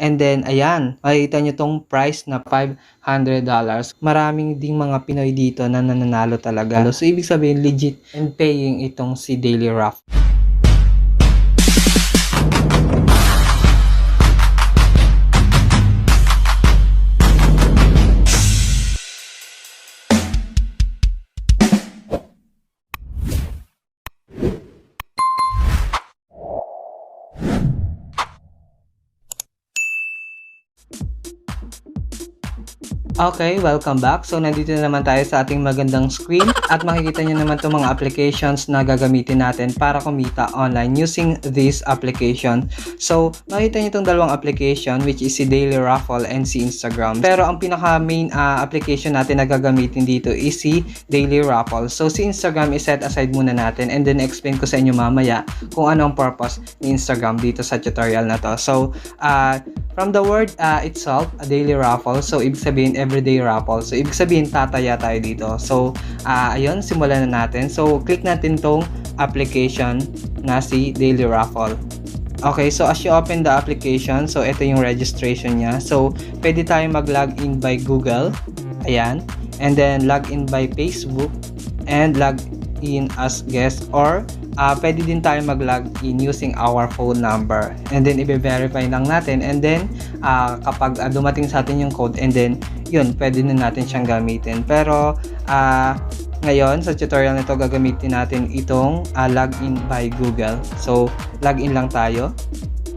And then, ayan, makikita nyo tong price na $500. Maraming ding mga Pinoy dito na nananalo talaga. So, ibig sabihin, legit and paying itong si Daily Raffle. Okay, welcome back. So, nandito na naman tayo sa ating magandang screen at makikita nyo naman itong mga applications na gagamitin natin para kumita online using this application. So, makikita nyo itong dalawang application which is si Daily Raffle and si Instagram. Pero ang pinaka-main application natin na gagamitin dito is si Daily Raffle. So, si Instagram is set aside muna natin and then explain ko sa inyo mamaya kung ano ang purpose ni Instagram dito sa tutorial na to. So, from the word itself, a daily raffle. So, ibig sabihin everyday raffle. So, ibig sabihin tataya tayo dito. So, ayun, simulan na natin. So, click natin tong application na si Daily Raffle. Okay, so as you open the application, so ito yung registration niya. So, pwede tayo mag-login by Google. Ayan. And then, login by Facebook. And login as guest or pwede din tayo mag-login using our phone number. And then, i-verify lang natin. And then, kapag dumating sa atin yung code, and then, yun, pwede na natin siyang gamitin. Pero, ngayon, sa tutorial nito, gagamitin natin itong login by Google. So, login lang tayo.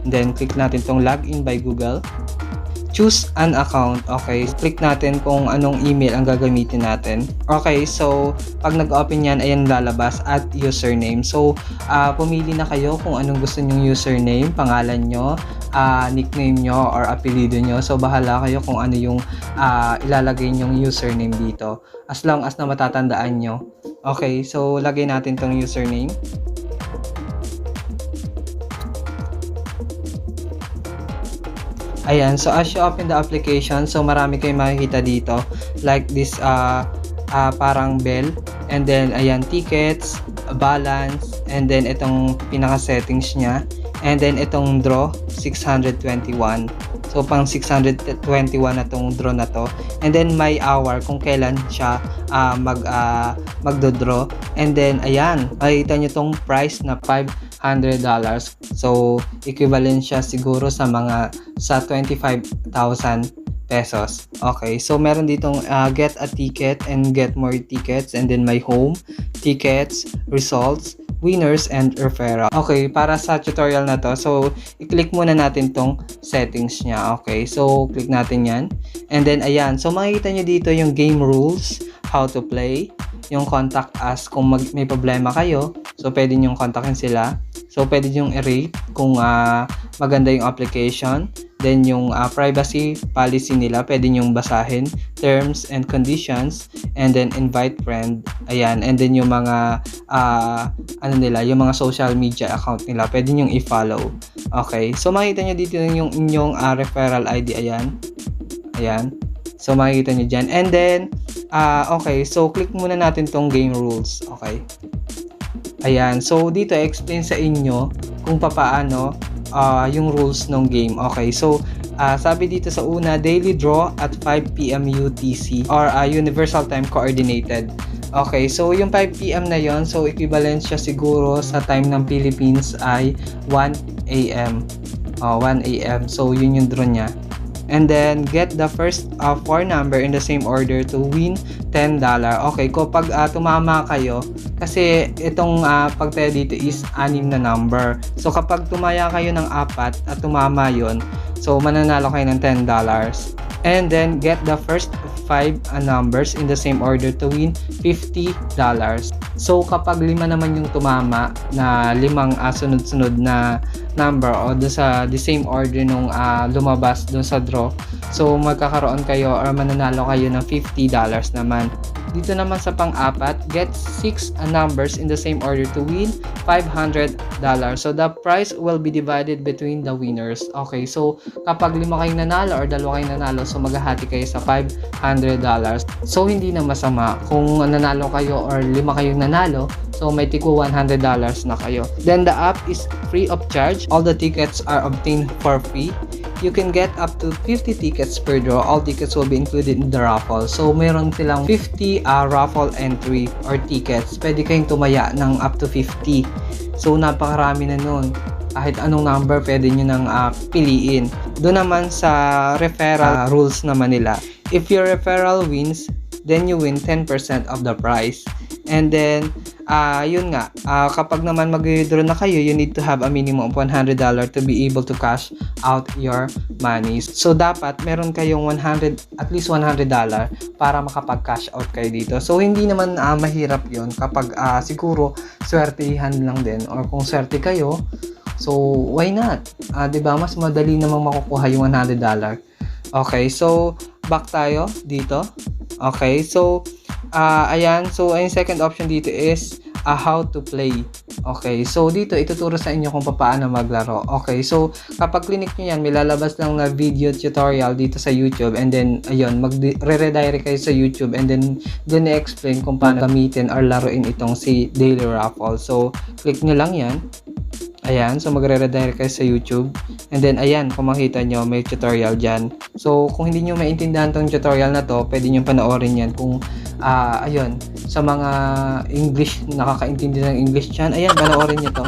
And then, click natin itong login by Google. Choose an account. Okay, click natin kung anong email ang gagamitin natin. Okay, so pag nag-open yan, ayan lalabas at username. So, pumili na kayo kung anong gusto nyong username, pangalan nyo, nickname nyo, or apelido nyo. So, bahala kayo kung ano yung ilalagay nyong username dito. As long as na matatandaan nyo. Okay, so lagay natin tong username. Ayan, so as you open the application, so marami kayong makikita dito. Like this, parang bell. And then, ayan, tickets, balance. And then, itong pinaka-settings niya. And then, itong draw, 621. So, pang 621 na itong draw na to. And then, my hour, kung kailan siya magdodraw. And then, ayan, makikita nyo itong price na $500. So, equivalent siya siguro sa 25,000 pesos. Okay, so meron ditong get a ticket and get more tickets, and then my home, tickets, results, winners, and referral. Okay, para sa tutorial na to, so i-click muna natin tong settings niya. Okay, so click natin yan. And then ayan, so makikita nyo dito yung game rules, how to play, yung contact us kung may problema kayo. So pwede nyong kontakin sila. So pwede nyong i-rate kung maganda yung application. Then yung privacy policy nila, pwede nyong basahin, terms and conditions, and then invite friend. Ayan, and then yung mga yung mga social media account nila, pwede nyong i-follow. Okay, so makikita nyo dito yung inyong referral ID. Ayan. Ayan. So makikita nyo dyan. And then, okay, so click muna natin tong game rules. Okay. Ayan, so dito explain sa inyo kung paano yung rules ng game. Okay, so sabi dito sa una, daily draw at 5 PM UTC or Universal Time Coordinated. Okay, so yung 5 PM na yon, so equivalent siya siguro sa time ng Philippines ay 1 AM. 1 AM, so yun yung draw niya. And then, get the first 4 number in the same order to win $10. Okay, kapag tumama kayo, kasi itong pagtaya dito is 6 na number. So, kapag tumaya kayo ng 4 at tumama yon, so mananalo kayo ng $10. And then, get the first 5 numbers in the same order to win $50. So, kapag 5 naman yung tumama na 5 sunod-sunod na number o doon sa the same order nung lumabas doon sa draw, so magkakaroon kayo or mananalo kayo ng $50 naman. Dito naman sa pang-apat, get 6 numbers in the same order to win $500. So the prize will be divided between the winners. Okay, so kapag 5 kayong nanalo or 2 kayong nanalo, so maghahati kayo sa $500. So hindi na masama kung nanalo kayo or 5 kayong nanalo, so may tigo $100 na kayo. Then the app is free of charge. All the tickets are obtained for free. you can get up to 50 tickets per draw. All tickets will be included in the raffle. So, meron silang 50 raffle entry or tickets. Pwede kayong tumaya ng up to 50. So, napakarami na nun. Kahit anong number pwede nyo nang piliin. Doon naman sa referral rules naman nila. If your referral wins, then you win 10% of the prize. And then, yun nga, kapag naman mag-withdraw na kayo, you need to have a minimum of $100 to be able to cash out your money. So, dapat meron kayong at least $100 para makapag-cash out kayo dito. So, hindi naman mahirap yun kapag siguro swertihan lang din, or kung swerte kayo, so why not? Diba? Mas madali namang makukuha yung $100. Okay, so back tayo dito. Okay, so ayan, so ang second option dito is how to play. Okay, so dito ituturo sa inyo kung paano maglaro. Okay, so kapag click nyo yan, may lalabas lang na video tutorial dito sa YouTube, and then ayun, redirect kayo sa YouTube, and then doon i-explain kung paano gamitin or laruin itong si Daily Raffle. So click nyo lang yan. Ayan, so magre-redirect kayo sa YouTube. And then, ayan, kung makita nyo, may tutorial dyan. So, kung hindi nyo maintindihan tong tutorial na to, pwede nyo panoorin yan. Kung, ayun, sa mga English, nakakaintindi ng English dyan, ayan, panoorin nyo to.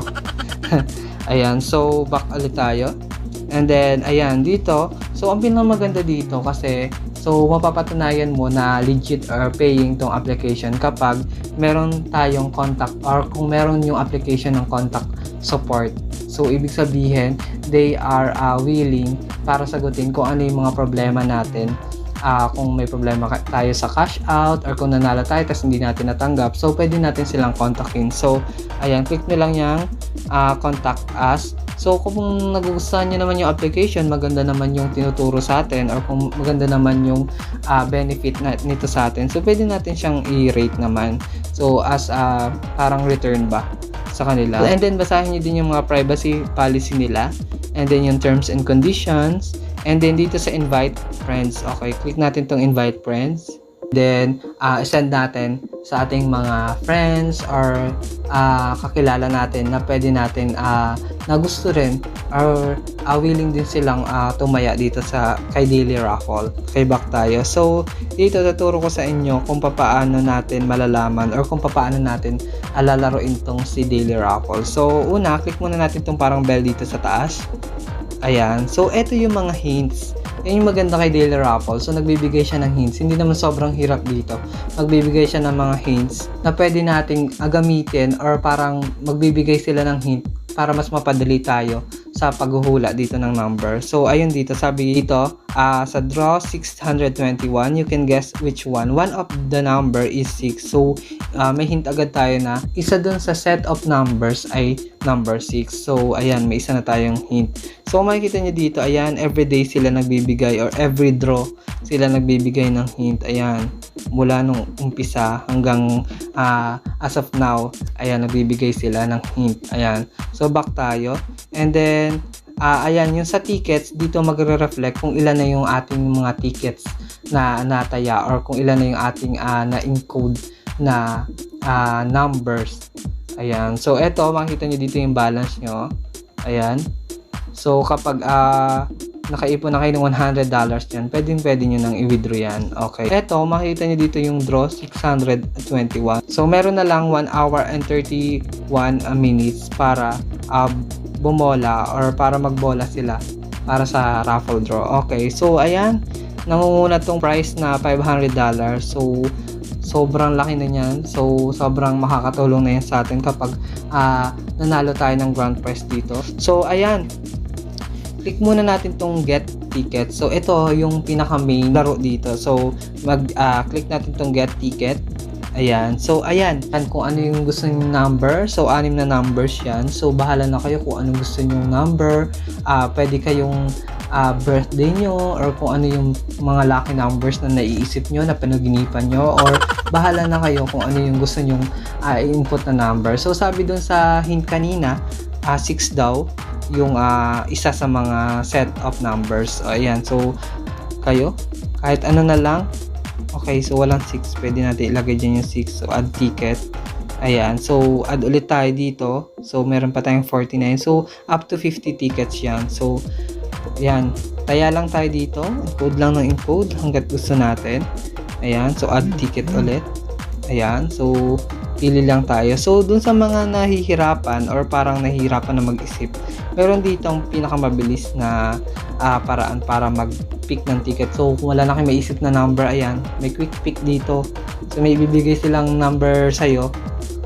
Ayan, so, back ulit tayo. And then, ayan, dito. So, ang pinakamaganda dito kasi, so, mapapatunayan mo na legit or paying tong application kapag meron tayong contact, or kung meron yung application ng contact support. So, ibig sabihin, they are willing para sagutin kung ano yung mga problema natin. Kung may problema tayo sa cash out, or kung nanalo tayo tapos hindi natin natanggap, so pwede natin silang kontakin. So, ayan, click nyo lang yung contact us. So, kung nagugustuhan nyo naman yung application, maganda naman yung tinuturo sa atin, or kung maganda naman yung benefit nito sa atin, so pwede natin siyang i-rate naman. So, as parang return ba sa kanila. And then, basahin nyo din yung mga privacy policy nila, and then yung terms and conditions, and then dito sa invite friends. Okay, click natin tong invite friends. Then, send natin sa ating mga friends or kakilala natin na pwede natin na gusto rin or willing din silang tumaya dito sa kay Daily Raffle. Okay, back tayo. So, dito tuturo ko sa inyo kung paano natin malalaman or kung paano natin lalaroin tong si Daily Raffle. So, una, click muna natin tong parang bell dito sa taas. Ayan. So, eto yung mga hints. Yan yung maganda kay Daily Raffle. So, nagbibigay siya ng hints. Hindi naman sobrang hirap dito. Magbibigay siya ng mga hints na pwede nating gamitin, or parang magbibigay sila ng hint para mas mapadali tayo sa paghuhula dito ng number. So, ayun dito. Sabi dito, sa draw 621, you can guess which one. One of the number is 6. So, may hint agad tayo na isa dun sa set of numbers ay number 6. So, ayan, may isa na tayong hint. So, makikita nyo dito, ayan, everyday sila nagbibigay, or every draw sila nagbibigay ng hint. Ayan, mula nung umpisa hanggang as of now, ayan, nagbibigay sila ng hint. Ayan, so back tayo. And then, ayan, yung sa tickets, dito magre-reflect kung ilan na yung ating mga tickets na nataya, or kung ilan na yung ating na-encode na numbers. Ayan, so eto, makikita nyo dito yung balance nyo. Ayan. So, kapag nakaipon na kayo ng $100 yan, pwede nyo nang i-withdraw yan. Okay. Eto, makikita nyo dito yung draw 621. So, meron na lang 1 hour and 31 minutes para bumola, or para magbola sila para sa raffle draw. Okay. So, ayan. Nangunguna tong price na $500. So, sobrang laki na yan. So, sobrang makakatulong na yan sa atin kapag nanalo tayo ng grand prize dito. So, ayan. Click muna natin tong get ticket. So, ito yung pinaka main laro dito. So, click natin tong get ticket. Ayan. So, ayan. Kung ano yung gusto nyo number. So, 6 na numbers yan. So, bahala na kayo kung anong gusto nyo number. Pwede kayong birthday nyo, or kung ano yung mga lucky numbers na naiisip nyo, na panaginipan nyo, or bahala na kayo kung ano yung gusto nyo i-input na number. So, sabi dun sa hint kanina, 6 daw yung isa sa mga set of numbers. Ayan, so kayo kahit ano na lang. Okay, so walang 6, pwede natin ilagay dyan yung 6. So add ticket. Ayan, so add ulit tayo dito. So meron pa tayong 49. So up to 50 tickets yan. So Ayan, taya lang tayo dito. Encode lang ng encode hanggat gusto natin. Ayan, so add ticket ulit. Ayan, so pili lang tayo. So dun sa mga nahihirapan or parang nahihirapan na mag-isip, meron dito ang pinakamabilis na paraan para mag-pick ng ticket. So kung wala na kayo maisip na number, ayan, may quick pick dito. So may ibibigay silang number sa'yo,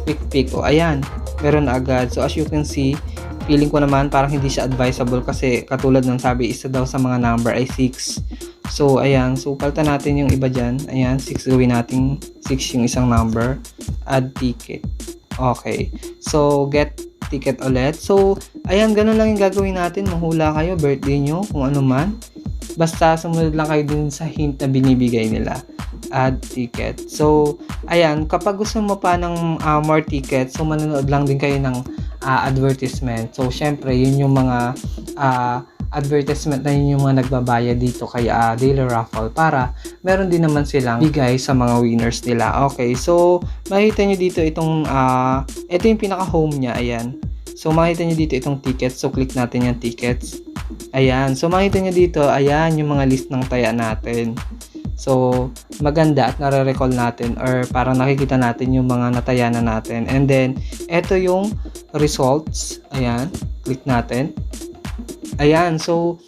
quick pick. O ayan, meron na agad. So as you can see, feeling ko naman parang hindi siya advisable kasi katulad ng sabi, isa daw sa mga number ay 6. So ayan, so palitan natin yung iba dyan. Ayan, 6 gawin natin 6 yung isang number. Add ticket. Okay, so get ticket ulit. So ayan, ganun lang yung gagawin natin. Mahula kayo, birthday nyo, kung ano man. Basta sumunod lang kayo din sa hint na binibigay nila. Add ticket. So ayan, kapag gusto mo pa ng more tickets, so manonood lang din kayo ng advertisement. So syempre yun yung mga advertisement na yun yung mga nagbabayad dito kay Daily Raffle para meron din naman silang bigay sa mga winners nila. Okay, so makikita nyo dito itong ito yung pinaka home nya. Ayan, so makikita nyo dito itong tickets. So click natin yung tickets. Ayan, so makikita nyo dito, ayan yung mga list ng taya natin. So maganda at nare-recall natin or parang nakikita natin yung mga nataya na natin. And then ito yung results. Ayan, click natin. Ayan, so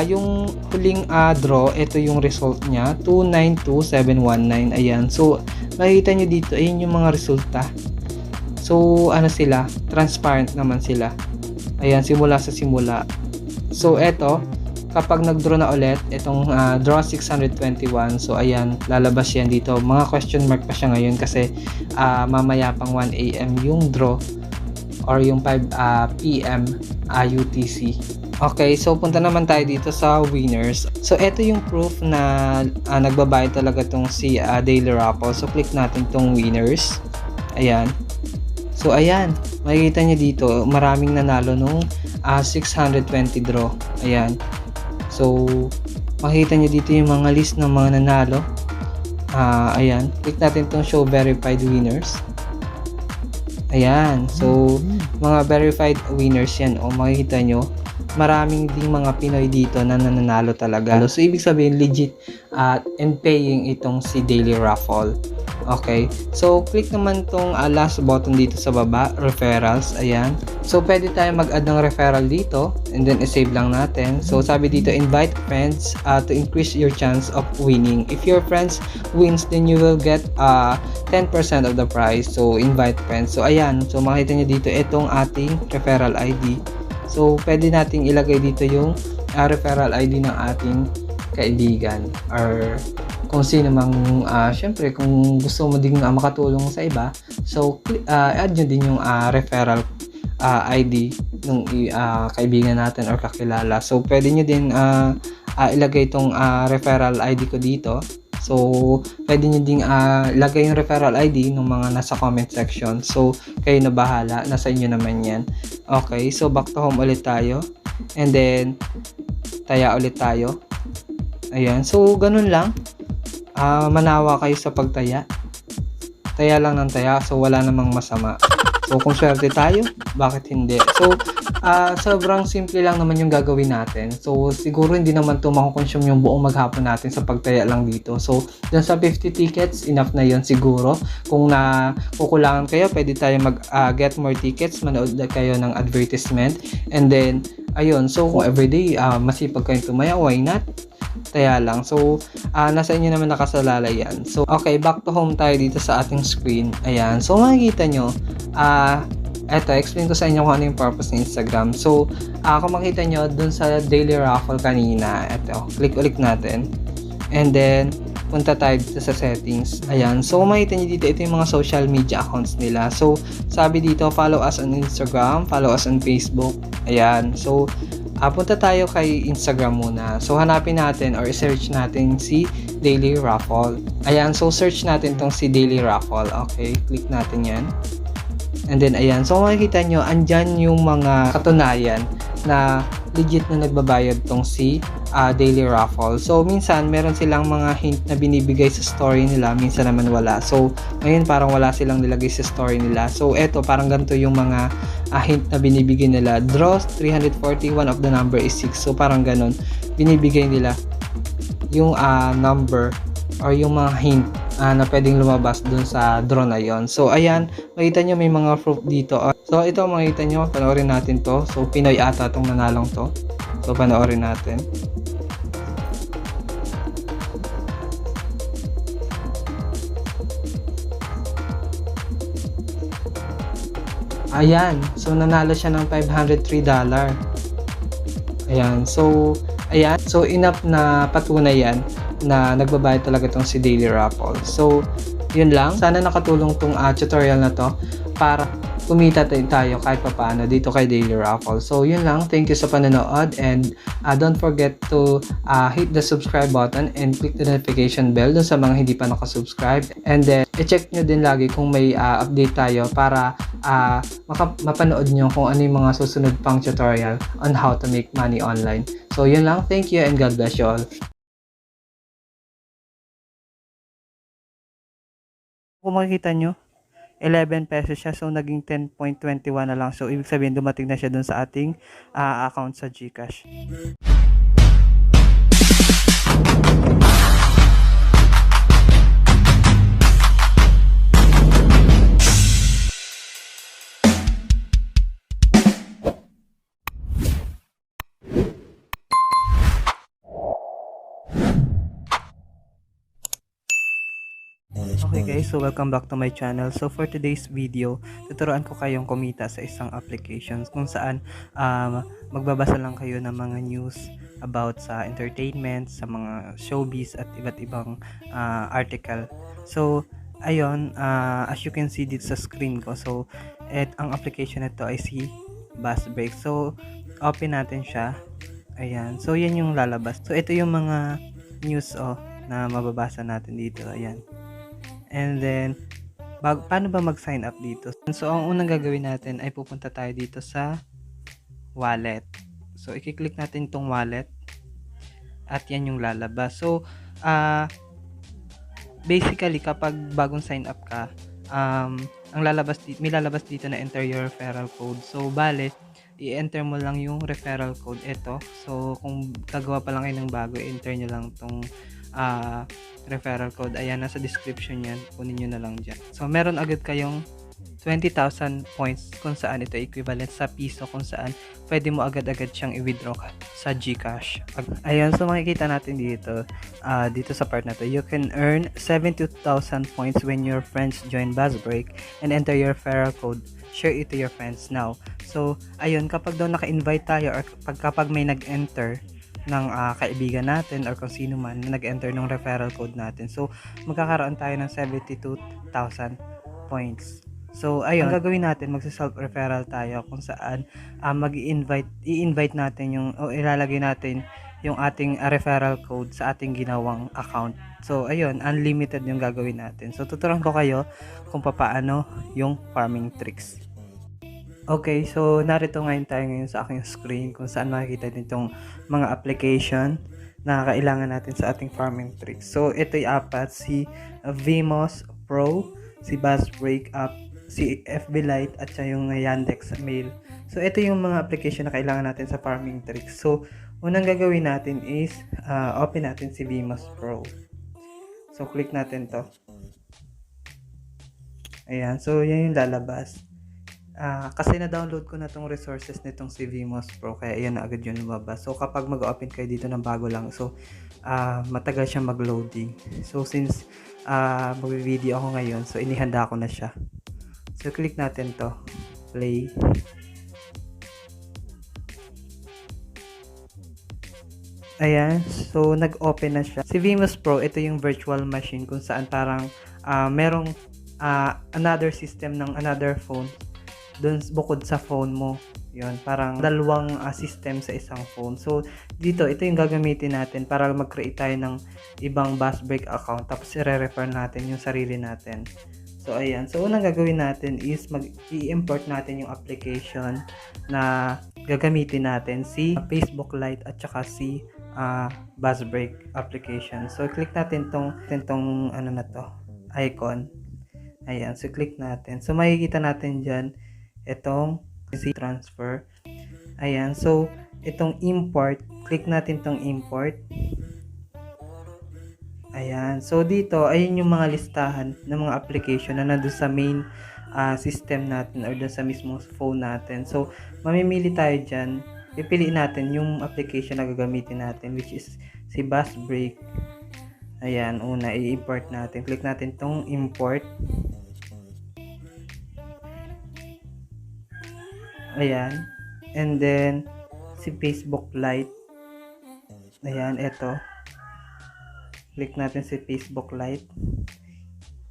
yung huling draw, ito yung result niya, 292719. Ayan, so makikita nyo dito, ayun yung mga resulta. So ano sila, transparent naman sila. Ayan, simula sa simula. So eto, kapag nag-draw na ulit, itong draw 621, so ayan, lalabas yan dito. Mga question mark pa siya ngayon kasi mamaya pang 1 AM yung draw or yung 5 PM UTC. Okay, so punta naman tayo dito sa winners. So ito yung proof na nagbabayad talaga tong si Daily Raffle. So click natin tong winners. Ayan. So ayan, makikita nyo dito, maraming nanalo nung 620 draw. Ayan. So makikita nyo dito yung mga list ng mga nanalo. Ayan, click natin tong show verified winners. Ayan, so mga verified winners yan. O makikita nyo, maraming ding mga Pinoy dito na nananalo talaga. So ibig sabihin legit and paying itong si Daily Raffle. Okay, so click naman tong last button dito sa baba, referrals. Ayan, so pwede tayo mag-add ng referral dito and then i-save lang natin. So sabi dito, invite friends to increase your chance of winning. If your friends wins, then you will get 10% of the prize. So invite friends. So ayan, so makita nyo dito itong ating referral ID. So pwede nating ilagay dito yung referral ID ng ating kaibigan or kung sino mang syempre kung gusto mo din makatulong sa iba, so add nyo din yung referral ID ng kaibigan natin or kakilala. So pwede nyo din ilagay itong referral ID ko dito. So pwede nyo din lagay yung referral ID ng mga nasa comment section. So kayo na bahala, nasa inyo naman yan. Okay, so back to home ulit tayo and then taya ulit tayo. Ayan, so ganun lang. Manawa kayo sa pagtaya. Taya lang ng taya, so wala namang masama. So kung swerte tayo, bakit hindi? So sobrang simple lang naman yung gagawin natin. So siguro hindi naman ito makukonsume yung buong maghapon natin sa pagtaya lang dito. So dyan sa 50 tickets, enough na yon siguro. Kung kukulangan kayo, pwede tayo get more tickets, manood kayo ng advertisement. And then ayun, so kung everyday masipag kayong tumaya, why not? Taya lang. So nasa inyo naman nakasalalay yan. So okay, back to home tayo dito sa ating screen. Ayan, so makikita nyo eto, explain ko sa inyo kung ano yung purpose ng Instagram. So kung makita nyo dun sa Daily Raffle kanina, eto, click ulit natin and then punta tayo dito sa settings. Ayan, so makita nyo dito, ito yung mga social media accounts nila. So sabi dito, follow us on Instagram, follow us on Facebook. Ayan, so punta tayo kay Instagram muna. So hanapin natin or search natin si Daily Raffle. Ayan, so search natin tong si Daily Raffle. Okay, click natin yan. And then ayan, so makikita nyo, andyan yung mga katunayan na legit na nagbabayad tong si daily raffle. So minsan meron silang mga hint na binibigay sa story nila, minsan naman wala. So ngayon parang wala silang nilagay sa story nila. So eto parang ganito yung mga hint na binibigay nila. Draw 340, one of the number is 6. So parang ganun binibigay nila yung number or yung mga hint na pwedeng lumabas dun sa draw na yon. So ayan, makita nyo may mga proof dito. So ito makita nyo, panoorin natin to. So Pinoy ata tong nanalong to. So panoorin natin. Ayan, so nanalo siya ng $503. Ayan, so ayan, so enough na patunay yan na nagbabayad talaga tong si Daily Raffle. So yun lang, sana nakatulong tong tutorial na to para kumita tayo kahit papaano dito kay Daily Raffle. So yun lang, thank you sa panonood, and don't forget to hit the subscribe button and click the notification bell dun sa mga hindi pa nakasubscribe, and then i-check nyo din lagi kung may update tayo para mapanood nyo kung ano yung mga susunod pang tutorial on how to make money online. So yun lang, thank you and God bless you all. Kung makikita nyo, 11 pesos siya, so naging 10.21 na lang. So ibig sabihin dumating na siya dun sa ating account sa GCash. Okay guys, so welcome back to my channel. So for today's video, tuturuan ko kayong kumita sa isang application kung saan magbabasa lang kayo ng mga news about sa entertainment, sa mga showbiz at iba't ibang article. So ayun, as you can see dito sa screen ko, so ang application na to ay si Buzzbreak. So open natin siya. Ayan, so yan yung lalabas. So ito yung mga news na mababasa natin dito. Ayan. And then, paano ba mag-sign up dito? So, ang unang gagawin natin ay pupunta tayo dito sa wallet. So, i-click natin itong wallet at yan yung lalabas. So, basically, kapag bagong sign up ka, ang lalabas dito, may lalabas dito na enter your referral code. So, bale, i-enter mo lang yung referral code. Ito. So, kung gagawa pa lang kayo ng bago, i-enter nyo lang itong referral code. Ayan, nasa description yan. Kunin nyo na lang dyan. So, meron agad kayong 20,000 points kung saan ito equivalent sa piso, kung saan pwede mo agad-agad siyang i-withdraw sa GCash. Ayan, so makikita natin dito, dito sa part na to, you can earn 72,000 points when your friends join Buzzbreak and enter your referral code. Share it to your friends now. So, ayun, kapag daw naka-invite tayo or kapag may nag-enter ng kaibigan natin or kung sino man na nag-enter ng referral code natin, so magkakaroon tayo ng 72,000 points. So ayun, ang gagawin natin, magsa-self referral tayo kung saan i-invite natin yung ilalagay natin yung ating referral code sa ating ginawang account. So ayun, unlimited yung gagawin natin. So tuturuan ko kayo kung paano yung farming tricks. Okay, so narito ngayon tayo sa aking screen kung saan makikita din itong mga application na kailangan natin sa ating farming tricks. So ito'y apat, si Vmos Pro, si Buzzbreak app, si FB Lite at siya yung Yandex Mail. So ito yung mga application na kailangan natin sa farming tricks. So unang gagawin natin is open natin si Vmos Pro. So click natin to. Ayan, so yan yung lalabas. Kasi na-download ko na tong resources nitong si Vmos Pro, kaya yan na agad yung lumabas. So kapag mag-open kayo dito ng bago lang, so matagal siyang mag-loading. So since mag-video ako ngayon, so inihanda ko na siya. So click natin to, play. Ayan, so nag-open na siya. Si Vmos Pro, ito yung virtual machine kung saan parang merong another system ng another phone doon bukod sa phone mo. Yun, parang dalawang system sa isang phone. So dito, ito yung gagamitin natin para mag-create tayo ng ibang Buzzbreak account, tapos i-refer natin yung sarili natin. So ayan, so unang gagawin natin is i-import natin yung application na gagamitin natin, si Facebook Lite at saka si bus break application. So click natin tong ano na to, icon. Ayan, so click natin. So makikita natin diyan itong transfer. Ayan, so itong import, click natin tong import. Ayan, so dito ayun yung mga listahan ng mga application na nandun sa main system natin or dun sa mismong phone natin. So mamimili tayo dyan, pipiliin natin yung application na gagamitin natin, which is si Bus Break. Ayan, una i-import natin. Click natin tong import. Ayan, and then si Facebook Lite. Ayan, eto. Click natin si Facebook Lite.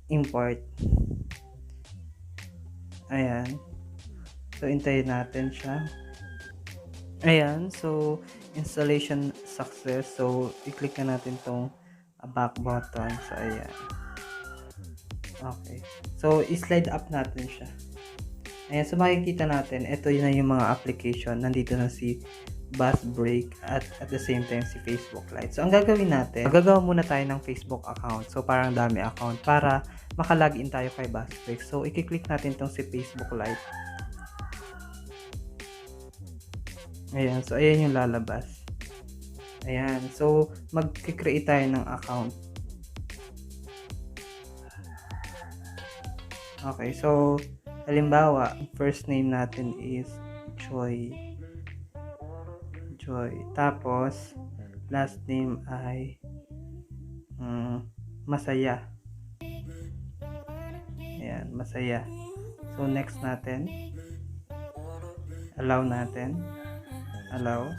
Import. Ayan. So, hintayin natin siya. Ayan. So, installation success. So, i-click na natin tong back button. So, ayan. Okay. So, i-slide up natin siya. Ayan. So, makikita natin, ito yun na yung mga application. Nandito na si Bus Break at the same time si Facebook Lite. So, ang gagawin natin, gagawa muna tayo ng Facebook account. So, parang dami account para makalagin tayo kay Bus Break. So, i-click natin tong si Facebook Lite. Ayan. So, ayan yung lalabas. Ayan. So, mag-create tayo ng account. Okay. So, halimbawa, first name natin is Joy. Tapos, last name ay Masaya. Ayan, Masaya. So, next natin. Allow natin. Allow.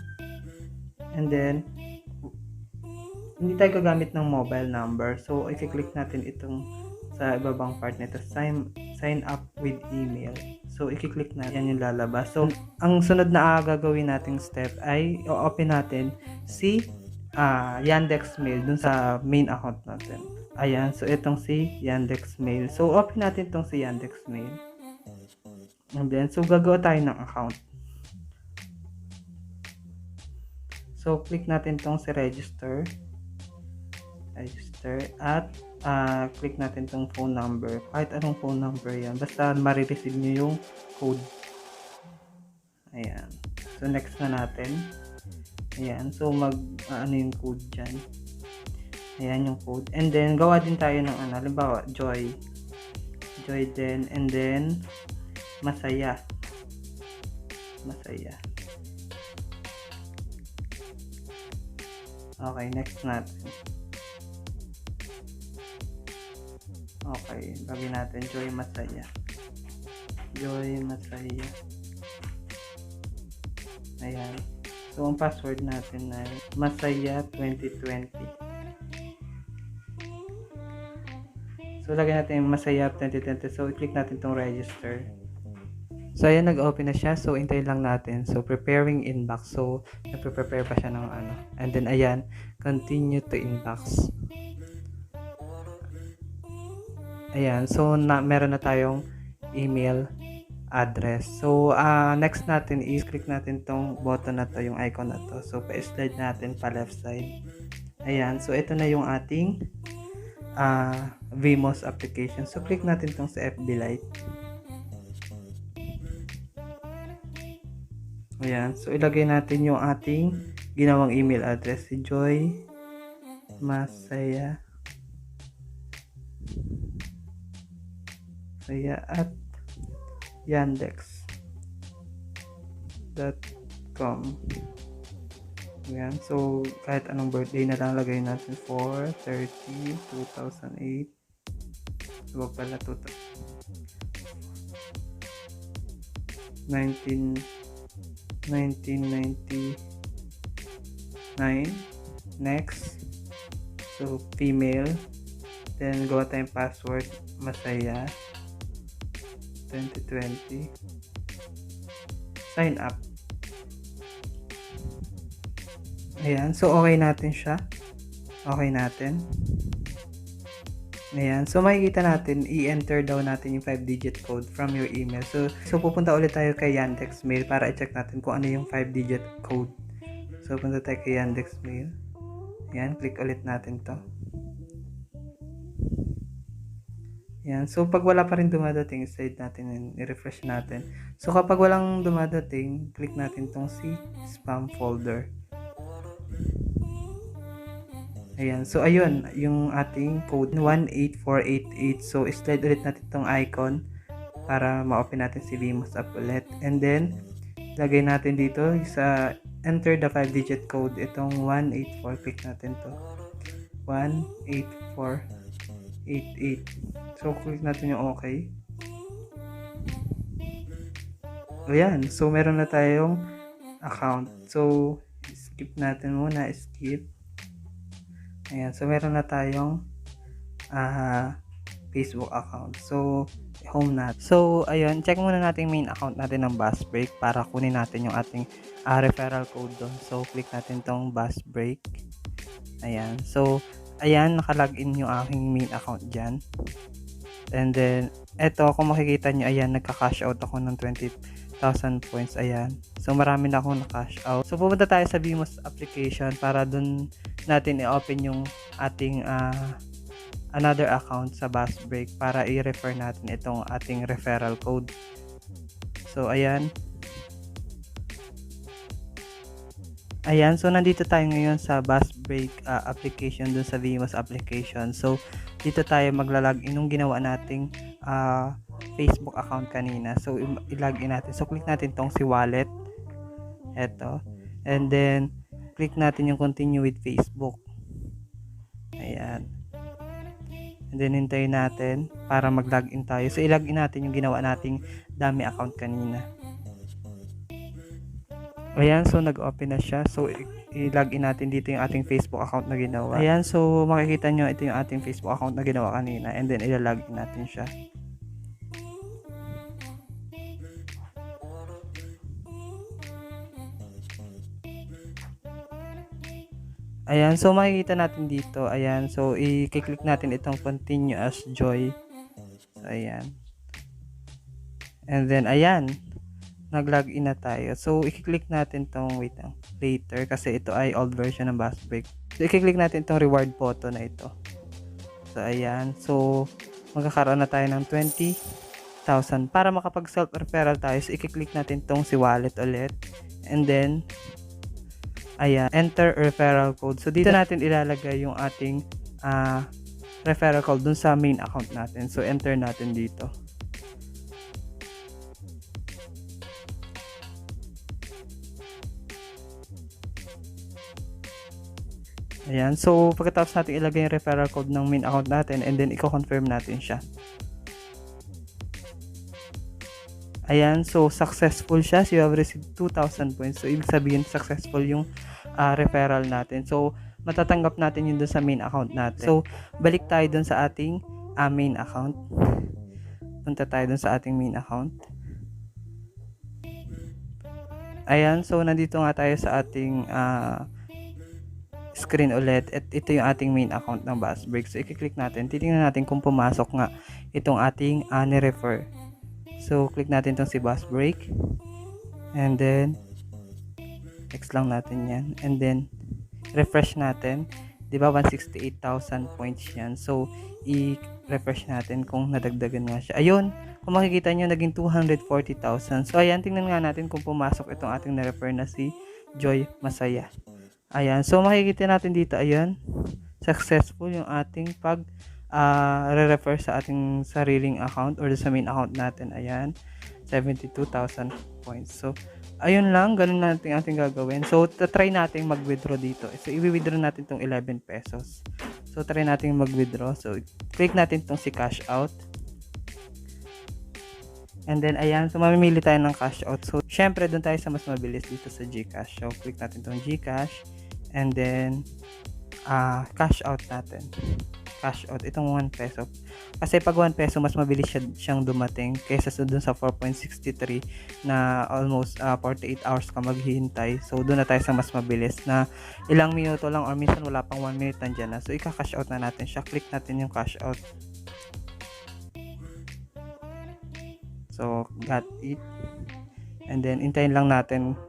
And then, hindi tayo gagamit ng mobile number. So, i-click natin itong sa ibabang part nito. Sign up with email. So, i-click natin. Yan yung lalabas. So, ang sunod na gagawin nating step ay i-open natin si Yandex Mail dun sa main account natin. Ayan. So, itong si Yandex Mail. So, open natin itong si Yandex Mail. And then, so, gagawa tayo ng account. So, click natin itong si register. At click natin tong phone number. Kahit anong phone number yan. Basta marireceive nyo yung code. Ayan. So, next na natin. Ayan. So, ano yung code dyan. Ayan yung code. And then, gawa din tayo ng halimbawa, Joy din. And then, Masaya. Okay, next natin. Okay, gawin natin Joy Masaya. Ayan. So, ang password natin ay Masaya2020. So, lagyan natin yung Masaya2020. So, i-click natin itong register. So, ayan, nag-open na siya. So, hintayin lang natin. So, preparing inbox. So, nagpe-prepare pa siya ng And then, ayan, continue to inbox. Ayan. So, meron na tayong email address. So, next natin is click natin tong button na to, yung icon na to. So, pa-slide natin pa left side. Ayan. So, ito na yung ating Vmos application. So, click natin tong sa FB Lite. Ayan. So, ilagay natin yung ating ginawang email address. Si Joy Masaya at yandex.com. Ayan. So, kahit anong birthday na lang lagay natin. 4/30/2008. Diba pala 1999. Next. So, female. Then, gawa tayong password. Masaya 2020. Sign up. Ayan. So, okay natin siya. Ayan. So, makikita natin, i-enter daw natin yung 5-digit code from your email. So, pupunta ulit tayo kay Yandex Mail para i-check natin kung ano yung 5-digit code. So, So, punta tayo kay Yandex Mail. Ayan, click ulit natin to. Ayan, so pag wala pa rin dumadating, slide natin and i-refresh natin. So, kapag walang dumadating, click natin tong si spam folder. Ayan, so ayun, yung ating code 18488. So, slide ulit natin tong icon para ma-open natin si Vimos app ulit. And then, lagay natin dito sa enter the 5-digit code, itong 184, click natin to. 18488. So, click natin yung okay. Ayan, so meron na tayong account. So, skip natin muna, skip. Ayan, so meron na tayong Facebook account. So, home natin. So, ayun, check muna natin main account natin ng Bus Break para kunin natin yung ating referral code doon. So, click natin tong Bus Break. Ayan, so, ayan, nakalagin yung aking main account dyan. And then, eto, kung makikita nyo, ayan, nagka-cash out ako ng 20,000 points, ayan. So, marami na akong na-cash out. So, pupunta tayo sa Vimos application para dun natin i-open yung ating another account sa Bus Break para i-refer natin itong ating referral code. So, ayan. Ayan, so nandito tayo ngayon sa Bus Break application dun sa Vimos application. So, dito tayo maglalagin nung ginawa nating Facebook account kanina. So, ilagin natin. So, click natin tong si wallet. Eto. And then, click natin yung continue with Facebook. Ayan. And then, hintayin natin para mag-login tayo. So, ilagin natin yung ginawa nating dami account kanina. Ayan, so nag-open na siya. So, i-login natin dito yung ating Facebook account na ginawa. Ayan, so makikita nyo ito yung ating Facebook account na ginawa kanina. And then, ilalogin natin siya. Ayan, so makikita natin dito. Ayan, so i-click natin itong continue as Joy. So, ayan. And then, ayan. Nag-login na tayo. So, i-click natin tong, wait lang, later kasi ito ay old version ng Bus Break. So, i-click natin tong reward photo na ito. So, ayan. So, magkakaroon na tayo ng 20,000. Para makapag self-referral tayo, so, i-click natin tong si wallet ulit. And then, ayan, enter referral code. So, dito natin ilalagay yung ating referral code dun sa main account natin. So, enter natin dito. Ayan, so pagkatapos natin ilagay yung referral code ng main account natin and then i-confirm natin siya. Ayan, so successful siya. So you have received 2,000 points. So ibig sabihin successful yung referral natin. So matatanggap natin yun dun sa main account natin. So balik tayo dun sa ating main account. Punta tayo dun sa ating main account. Ayan, so nandito nga tayo sa ating screen ulit at ito yung ating main account ng Bus Break. So, i-click natin. Titingnan natin kung pumasok nga itong ating ni-refer. So, click natin itong si Bus Break. And then, X lang natin yan. And then, refresh natin. Diba, 168,000 points yan. So, i-refresh natin kung nadagdagan nga siya. Ayun, kung makikita nyo, naging 240,000. So, ayan, tingnan nga natin kung pumasok itong ating ni-refer na si Joy Masaya. Ayan, so makikita natin dito, ayan, successful yung ating pag re-refer sa ating sariling account or sa main account natin. Ayan, 72,000 points. So, ayun lang, ganun natin ating gagawin. So, try natin mag-withdraw dito. So, i-withdraw natin tong 11 pesos. So, try natin mag-withdraw. So, click natin tong si cash out. And then, ayan, so mamimili tayo ng cash out. So, syempre, doon tayo sa mas mabilis dito sa GCash. So, click natin tong GCash. And then, cash out natin. Cash out, itong 1 peso. Kasi pag 1 peso, mas mabilis siyang dumating kaysa doon sa 4.63 na almost 48 hours ka maghihintay. So, doon na tayo sa mas mabilis na ilang minuto lang or minsan wala pang 1 minute nandiyan na. So, ika-cash out na natin siya. Click natin yung cash out. So, got it. And then, hintayin lang natin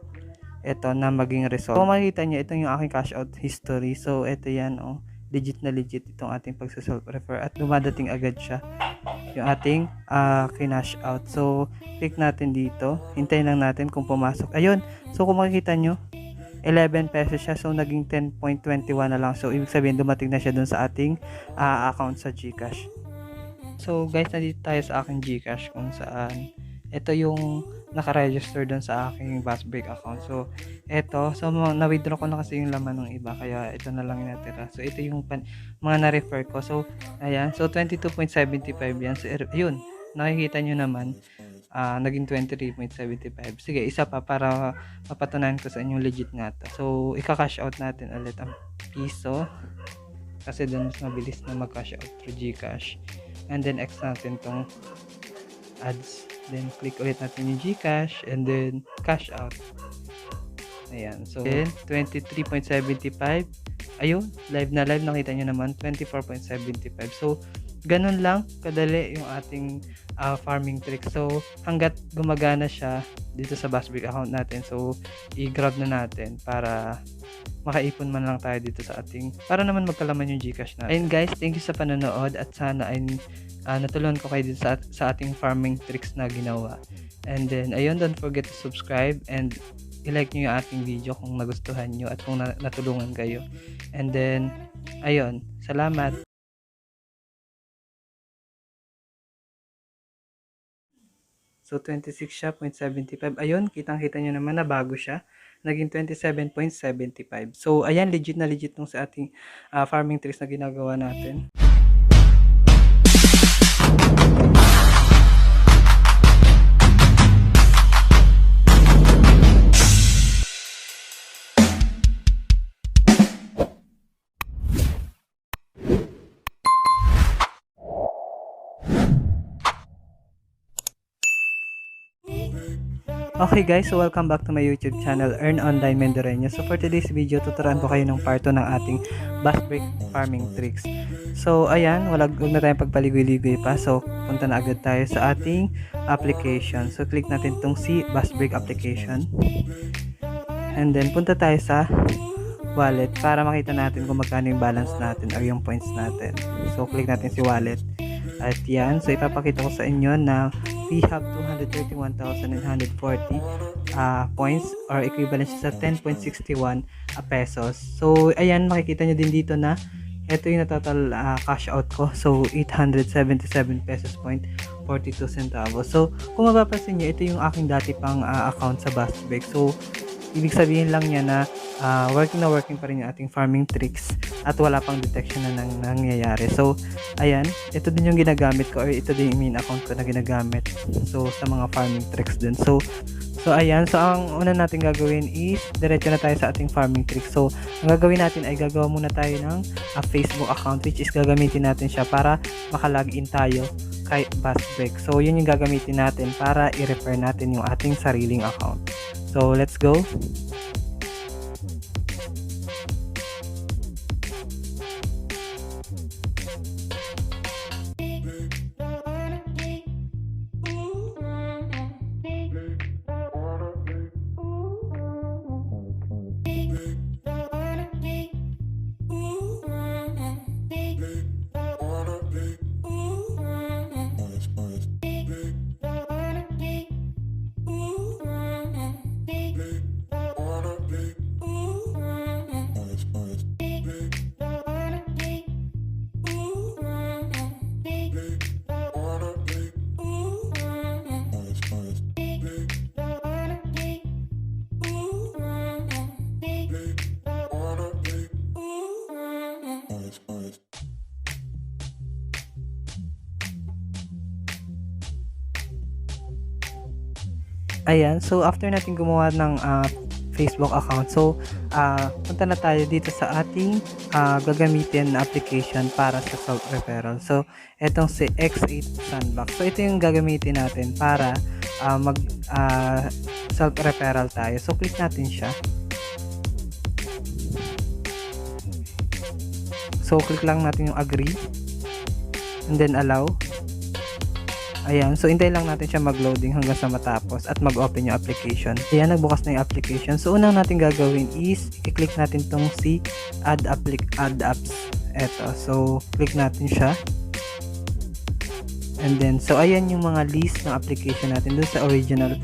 ito na maging result. Kung makikita nyo, ito yung aking cash out history. So, ito yan, legit na legit itong ating pagsa-self-refer at dumadating agad siya yung ating kinash out. So, click natin dito. Hintayin lang natin kung pumasok. Ayun. So, kung makikita nyo, 11 pesos siya. So, naging 10.21 na lang. So, ibig sabihin, dumating na siya dun sa ating account sa GCash. So, guys, nandito tayo sa aking GCash kung saan ito yung naka-register dun sa aking Buzzbreak account. So, ito. So, na-withdraw ko na kasi yung laman ng iba. Kaya, ito na lang yung natira. So, ito yung mga na-refer ko. So, ayan. So, 22.75 yan. So, yun. Nakikita nyo naman. Naging 23.75. Sige, isa pa para mapatunayan ko sa inyo legit nga to. So, ika-cash out natin ulit ang piso. Kasi dun mas mabilis na mag-cash out through GCash. And then, X natin tong ads. Then, click ulit natin yung GCash. And then, cash out. Ayan. So, then, 23.75. Ayun. Live na live. Nakita nyo naman. 24.75. So, ganun lang kadali yung ating farming trick. So, hanggat gumagana siya dito sa Buzzbreak account natin. So, i-grab na natin para makaipon man lang tayo dito sa ating, para naman magkalaman yung GCash natin. And guys, thank you sa panonood at sana ay natulungan ko kayo dito sa ating farming tricks na ginawa. And then, ayun, don't forget to subscribe and i-like nyo yung ating video kung nagustuhan nyo at kung natulungan kayo. And then, ayun, salamat! So, 26 siya, 0.75. Ayun, kitang-kita nyo naman na bago siya. Naging 27.75. So, ayan, legit na legit nung sa ating farming tricks na ginagawa natin. Okay guys, so welcome back to my YouTube channel, Earn Online Mendoreño. So for today's video, tuturuan ko kayo ng part 2 ng ating Buzzbreak farming tricks. So ayan, wag na tayong pagpaligoy-ligoy pa. So punta na agad tayo sa ating application. So click natin tong si Buzzbreak application. And then punta tayo sa wallet para makita natin kung magkano yung balance natin or yung points natin. So click natin si wallet. At yan, so ipapakita ko sa inyo na we have 231,940 points or equivalent sa 10.61 pesos. So ayan, makikita nyo din dito na ito yung total cash out ko. So 877 pesos point 42 centavos. So kung mapapansin nyo, ito yung aking dati pang account sa Buzzbreak. So ibig sabihin lang niya na working pa rin yung ating farming tricks at wala pang detection na nangyayari. So, ayan, ito din yung ginagamit ko or ito din yung main account ko na ginagamit. So, sa mga farming tricks din. So ayan, so ang una natin gagawin is diretso na tayo sa ating farming tricks. So, ang gagawin natin ay gagawa muna tayo ng Facebook account which is gagamitin natin siya para makalogin tayo kay Buzzbreak. So, yun yung gagamitin natin para i-refer natin yung ating sariling account. So, let's go. Ayan, so after natin gumawa ng Facebook account, so punta na tayo dito sa ating gagamitin na application para sa self-referral. So etong si X8 Sandbox. So ito yung gagamitin natin para mag self-referral tayo. So click natin siya. So click lang natin yung agree and then allow. Ayan, so hintayin lang natin siya mag-loading hanggang sa matapos at mag-open yung application. Ayan, nagbukas na yung application. So unang natin gagawin is i-click natin tong si add apps. Eto, so click natin siya. And then, so ayan yung mga list ng application natin dun sa original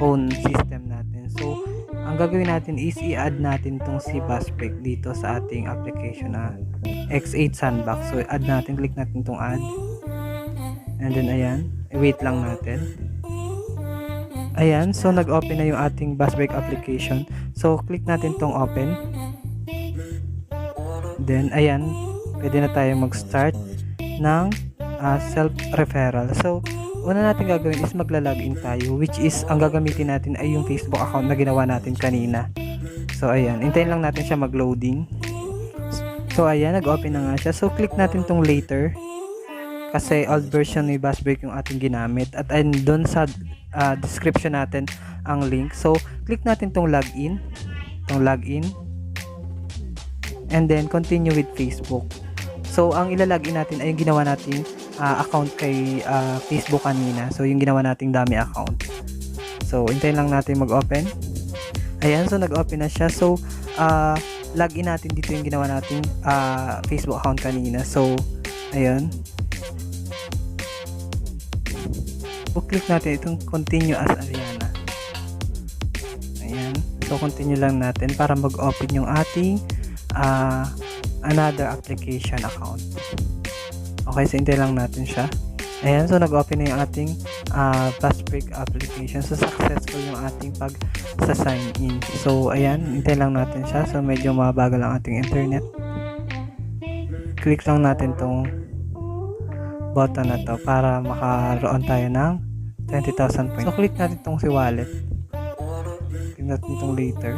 phone system natin. So ang gagawin natin is i-add natin tong si Busbreak dito sa ating application na X8 Sandbox. So add natin, click natin tong add. And then ayan, wait lang natin. Ayan, so nag-open na yung ating Busbreak application. So click natin tong open. Then ayan, pwede na tayo mag-start ng self-referral. So una natin gagawin is magla-login tayo, which is ang gagamitin natin ay yung Facebook account na ginawa natin kanina. So ayan, hintayin lang natin siya mag-loading. So ayan, nag-open na nga siya. So click natin tong later. Kasi old version ni Busbreak yung ating ginamit at doon sa description natin ang link. So click natin tong login, and then continue with Facebook. So ang ilalagin natin ay yung ginawa nating account kay Facebook kanina. So yung ginawa nating dummy account. So hintayin lang natin mag-open. Ayan, so nag-open na siya. So login natin dito yung ginawa nating Facebook account kanina. So ayan, click natin itong continue as Ariana. Ayan, so continue lang natin para mag-open yung ating another application account. Okay, so hintay lang natin siya. Ayan, so nag-open na yung ating Busbreak application. So successful yung ating pag-sign in. So ayan, hintay lang natin siya. So medyo mabagal ang ating internet. Click lang natin tong button na to para makaroon tayo ng 20,000 points. So click natin tong si wallet. Click natin tong later.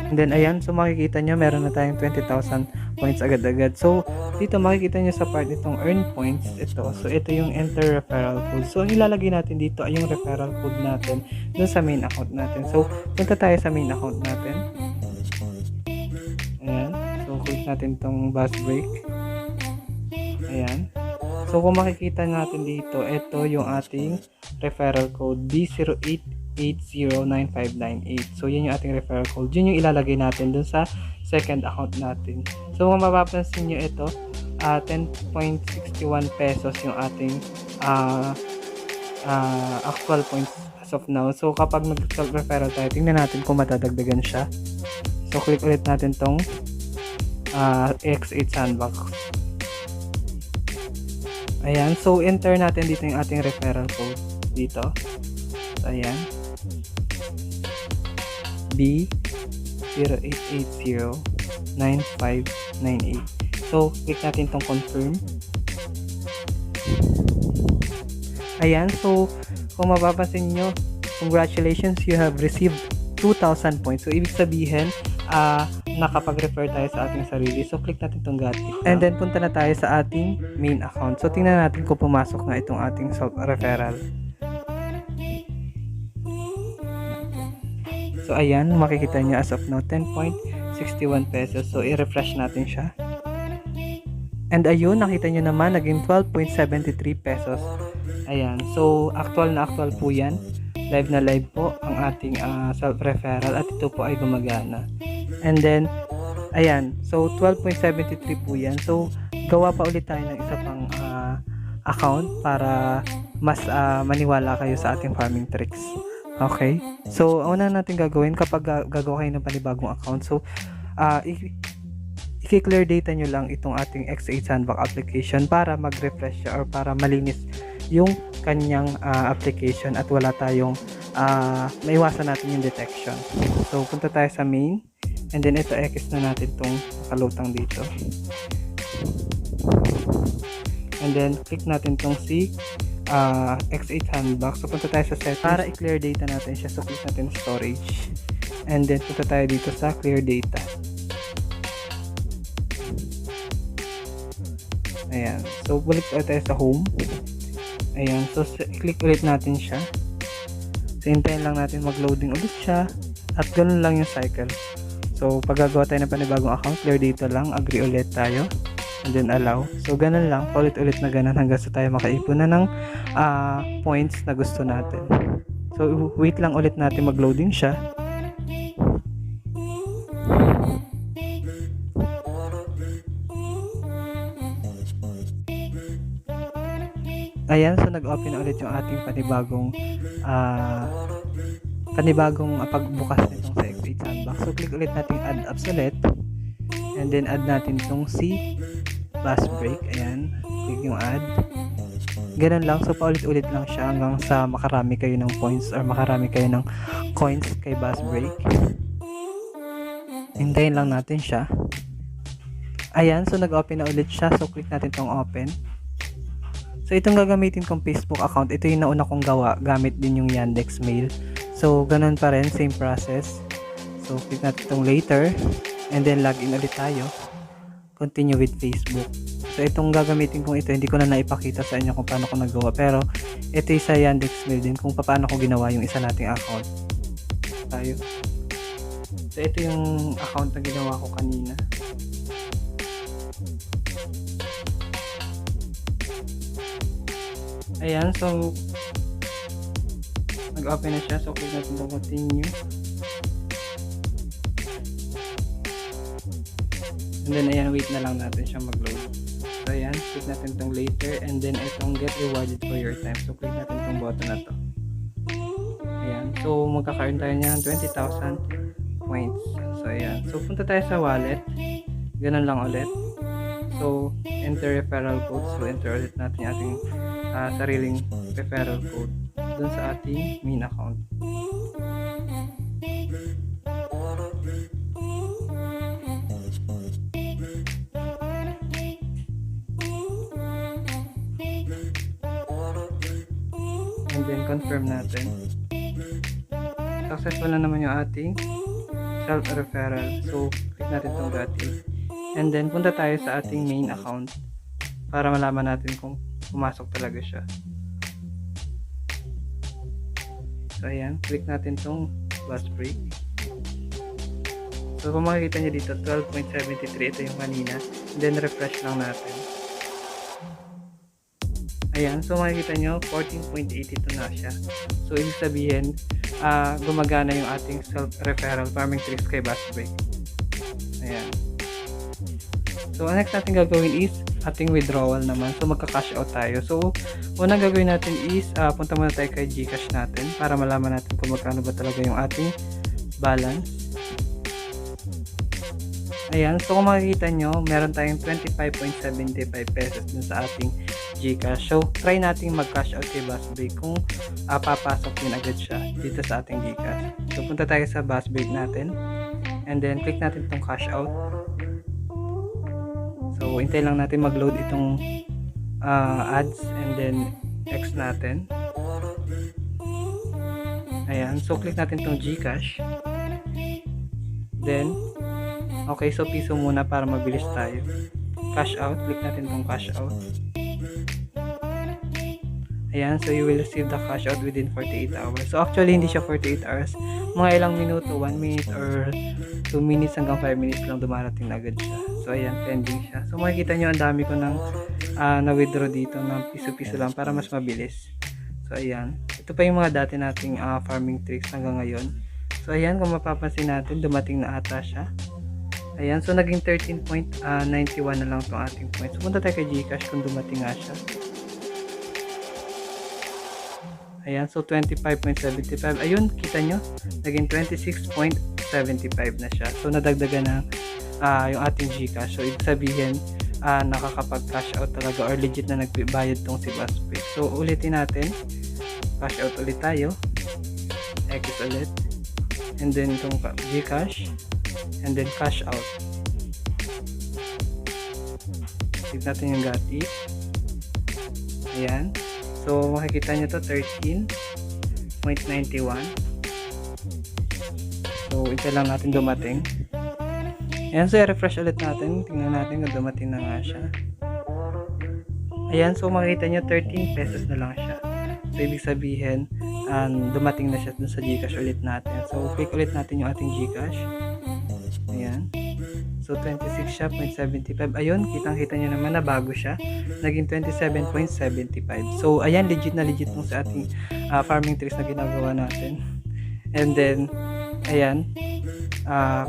And then ayan, so makikita nyo meron na tayong 20,000 points agad-agad. So dito makikita nyo sa part itong earn points, ito. So ito yung enter referral code. So ang ilalagay natin dito ay yung referral code natin dun sa main account natin. So punta tayo sa main account natin. Ayan, so click natin tong Busbreak. Ayan. So kung makikita natin dito, ito yung ating referral code B08809598. So yun yung ating referral code. Yun yung ilalagay natin dun sa second account natin. So kung mapapansin nyo ito, 10.61 pesos yung ating actual points as of now. So kapag mag-referral tayo, tingnan natin kung matadagdagan siya. So click ulit natin tong X8 Sandbox. Ayan, so enter natin dito yung ating referral code dito. So ayan, B08809598. So click natin tong confirm. Ayan, so kung mapapansin nyo, congratulations, you have received 2,000 points. So ibig sabihin, nakapag-refer tayo sa ating sarili. So click natin itong got it. And then punta na tayo sa ating main account. So tingnan natin kung pumasok na itong ating self-referral. So ayan, makikita nyo as of now 10.61 pesos. So i-refresh natin siya. And ayun, nakita nyo naman naging 12.73 pesos. Ayan, so actual na actual po yan. Live na live po ang ating self-referral at ito po ay gumagana. And then, ayan, so 12.73 po yan. So, gawa pa ulit tayo ng isa pang account para mas maniwala kayo sa ating farming tricks. Okay? So, una natin gagawin kapag gagawa kayo ng panibagong account. So, i-clear data nyo lang itong ating X8 Sandbox application para mag-refresh siya or para malinis yung kanyang application at wala tayong maiwasan natin yung detection. So, punta tayo sa main. And then, ito, X na natin itong kalutang dito. And then, click natin itong si X8 Sandbox. So, punta tayo sa settings para i-clear data natin siya. So, click natin storage. And then, punta tayo dito sa clear data. Ayan. So, balik tayo sa home. Ayan. So, click ulit natin siya. So, hintayin lang natin mag-loading ulit siya. At ganun lang yung cycle. So, pag gagawa tayo ng panibagong account, clear data lang, agree ulit tayo. and then allow. So ganun lang, paulit-ulit na ganun hanggang sa tayo makaipon na ng points na gusto natin. So wait lang ulit natin mag-loading siya. Ayan, so nag-open na ulit yung ating panibagong pagbukas nitong sa X8 Sandbox. So click ulit natin add apps ulit, and then add natin itong si Bass Break. Ayan, click yung add. Ganun lang, so paulit-ulit lang siya hanggang sa makarami kayo ng points or makarami kayo ng coins kay Bass Break. Hintayin lang natin siya. Ayan, so nag-open na ulit siya, so click natin tong open. So itong gagamitin kong Facebook account, ito yung nauna kong gawa gamit din yung Yandex Mail. So ganun pa rin, same process. So click natin itong later, and then login ulit tayo. Continue with Facebook. So itong gagamitin kong ito, hindi ko na naipakita sa inyo kung paano ko nagawa. Pero ito yung sa Yandex Mail din kung paano ko ginawa yung isa nating account. Tayo. So ito yung account na ginawa ko kanina. Ayan, so nag-open na siya, so click natin itong continue, and then ayan, wait na lang natin siya mag-load. So ayan, click natin itong later, and then itong get rewarded for your time, so click natin itong button na to. Ayan, so magkakaroon tayo niya ng 20,000 points. So ayan, so punta tayo sa wallet, ganun lang ulit. So enter referral code, so enter ulit natin yung ating sariling referral code dun sa ating main account. And then confirm natin. Successful na naman yung ating self-referral. So click natin itong got it. And then punta tayo sa ating main account para malaman natin kung pumasok talaga siya. So ayan, click natin tong Bass Break. So kung makikita nyo dito, 12.73, ito yung kanina. And then refresh lang natin. Ayan, so makikita nyo, 14.82 na siya. So ibig sabihin, gumagana yung ating self-referral farming tricks kay Bass Break. Ayan. So ang next natin gagawin is ating withdrawal naman. So magka-cash out tayo. So unang gagawin natin is punta muna tayo kay GCash natin para malaman natin kung magkano ba talaga yung ating balance. Ayan, so kung makikita nyo, meron tayong 25.75 pesos dun sa ating GCash. So try natin mag-cash out kay Bass Break kung papasok din agad siya dito sa ating GCash. So punta tayo sa Bass Break natin, and then click natin itong cash out. So hintay lang natin mag-load itong ads, and then X natin. Ayan, so click natin itong GCash. Then okay, so piso muna para mabilis tayo. Cash out, click natin itong cash out. Ayan, so you will receive the cash out within 48 hours. So actually hindi siya 48 hours, mga ilang minuto, 1 minute or 2 minutes hanggang 5 minutes lang dumarating na agad siya. So ayan, pending siya. So makikita nyo ang dami ko ng na-withdraw dito ng piso-piso lang para mas mabilis. So ayan, ito pa yung mga dati nating farming tricks hanggang ngayon. So ayan, kung mapapansin natin, dumating na ata siya. Ayan, so naging 13.91 na lang itong ating points. So punta tayo kay GCash kung dumating nga siya. Ayan, so 25.75. Ayun, kita nyo, naging 26.75 na siya. So nadagdagan na yung ating GCash. So ibig sabihin, nakakapag-cash out talaga or legit na nagbayad tong si Bass Break. So ulitin natin, cash out ulit tayo, X ulit, and then itong GCash, and then cash out. Tignan natin yung got it. Ayan, so makikita nyo to 13.91. So ito lang natin dumating. Ayan, so i-refresh ulit natin. Tingnan natin kung dumating na nga siya. Ayan, so makikita nyo 13 pesos na lang siya. So ibig sabihin, dumating na siya dun sa GCash ulit natin. So click ulit natin yung ating GCash. Ayan. So, 26 siya, 0.75. Ayun, kitang-kita nyo naman na bago siya. Naging 27.75. So, ayan, legit na legit nung sa ating farming tricks na ginagawa natin. And then, ayan,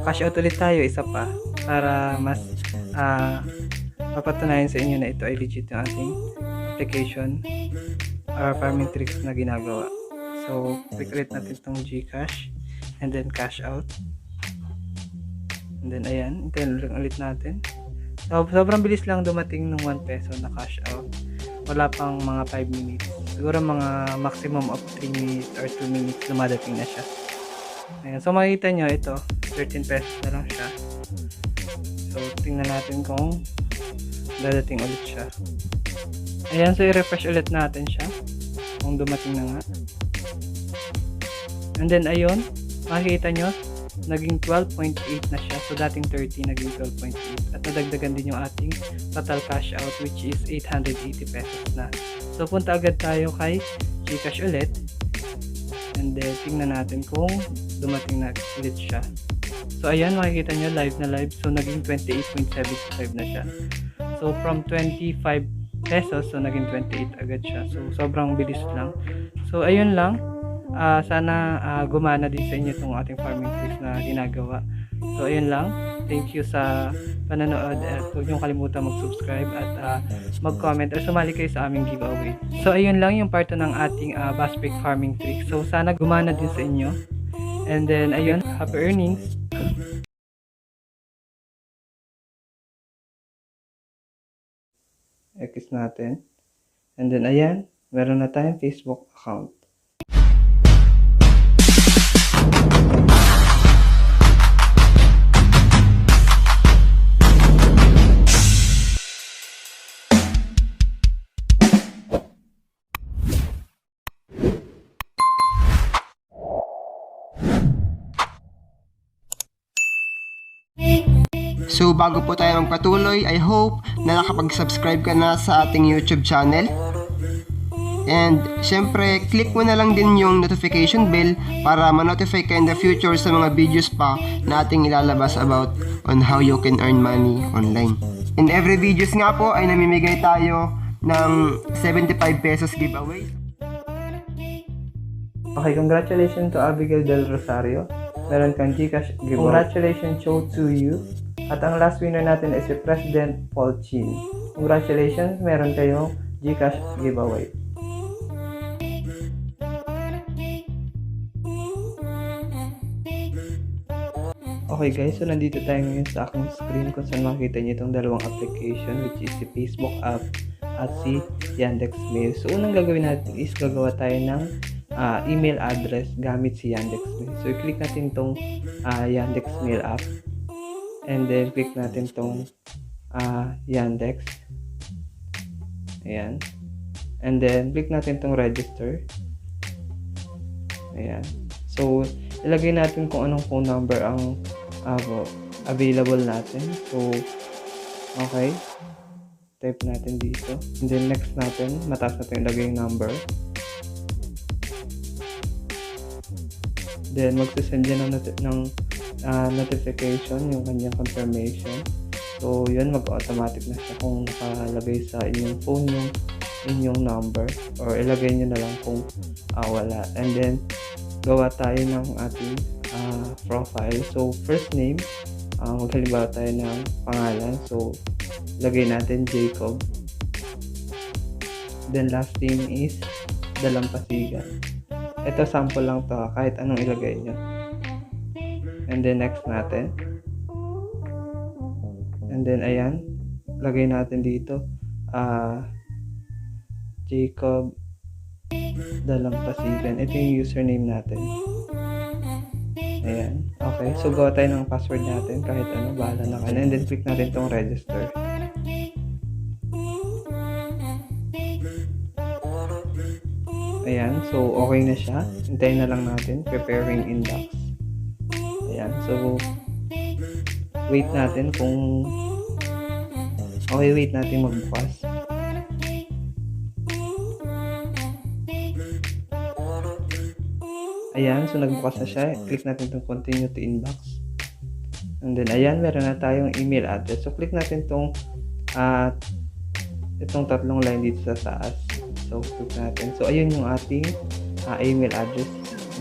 cash out ulit tayo, isa pa. Para mas mapatunayan sa inyo na ito ay legit yung ating application or farming tricks na ginagawa. So, click ulit natin itong Gcash. And then, cash out. And then, ayan. Hintayin ulit natin. So, sobrang bilis lang dumating ng 1 peso na cash out. Wala pang mga 5 minutes. Siguro mga maximum of 3 minutes or 2 minutes lumadating na siya. Ayan. So, makikita nyo, ito, 13 pesos na lang siya. So, tingnan natin kung dadating ulit siya. Ayan. So, i-refresh ulit natin siya. Kung dumating na nga. And then, ayun. Makikita nyo, naging 12.8 na siya. So, dating 30, naging 12.8. At nadagdagan din yung ating total cash out, which is 880 pesos na. So, punta agad tayo kay Gcash ulit. And then, tingnan natin kung dumating na ulit siya. So, ayan, makikita nyo, live na live. So, naging 28.75 na siya. So, from 25 pesos, so, naging 28 agad siya. So, sobrang bilis lang. So, ayun lang. Sana gumana din sa inyo itong ating farming tricks na ginagawa. So, ayun lang. Thank you sa panonood at huwag niyong kalimutan mag-subscribe at mag-comment or sumali kayo sa aming giveaway. So, ayun lang yung part ng ating Bass Peak farming tricks. So, sana gumana din sa inyo. And then, ayun, happy earnings! X natin. And then, ayan, meron na tayong Facebook account. So bago po tayo magpatuloy, I hope na nakapag-subscribe ka na sa ating YouTube channel. And syempre, click mo na lang din yung notification bell para ma-notify ka in the future sa mga videos pa na ating ilalabas about on how you can earn money online. In every videos nga po ay namimigay tayo ng 75 pesos giveaway. Okay, congratulations to Abigail Del Rosario. Meron kang Gcash giveaway. Congratulations show to you. At ang last winner natin ay si President Paul Chin. Congratulations, meron kayong Gcash giveaway. Okay guys, so nandito tayo ngayon sa aking screen kung saan makikita niyo itong dalawang application, which is si Facebook app at si Yandex Mail. So unang gagawin natin is gagawa tayo ng email address gamit si Yandex Mail. So i-click natin itong Yandex Mail app. And then, click natin itong Yandex. Ayan. And then, click natin itong register. Ayan. So, ilagay natin kung anong phone number ang available natin. So, okay. Type natin dito. And then, next natin, mataas natin ilagay yung number. Then, magsasend yan ng notification, yung kanyang confirmation. So, yun, mag-automatic na siya kung nakalagay sa inyong phone yung inyong number or ilagay nyo na lang kung wala. And then, gawa tayo ng ating profile. So, first name, maghalimbawa tayo ng pangalan. So, lagay natin Jacob. Then, last name is Dalampasigan. Ito, sample lang to, kahit anong ilagay nyo. And then next natin. And then ayan, lagay natin dito Jacob Dalampasigan. Ito yung username natin. Ayan. Okay, so gawa tayo ng password natin kahit ano, bahala na kayo. And then click natin tong register. Ayan, so okay na siya. Hintayin na lang natin, preparing inbox. Ayan, so wait natin kung okay, wait natin magbukas. Ayan, so nagbukas na siya. Click natin itong continue to inbox. And then, ayan, meron na tayong email address. So, click natin itong tatlong line dito sa taas. So, click natin. So, ayun yung ating email address,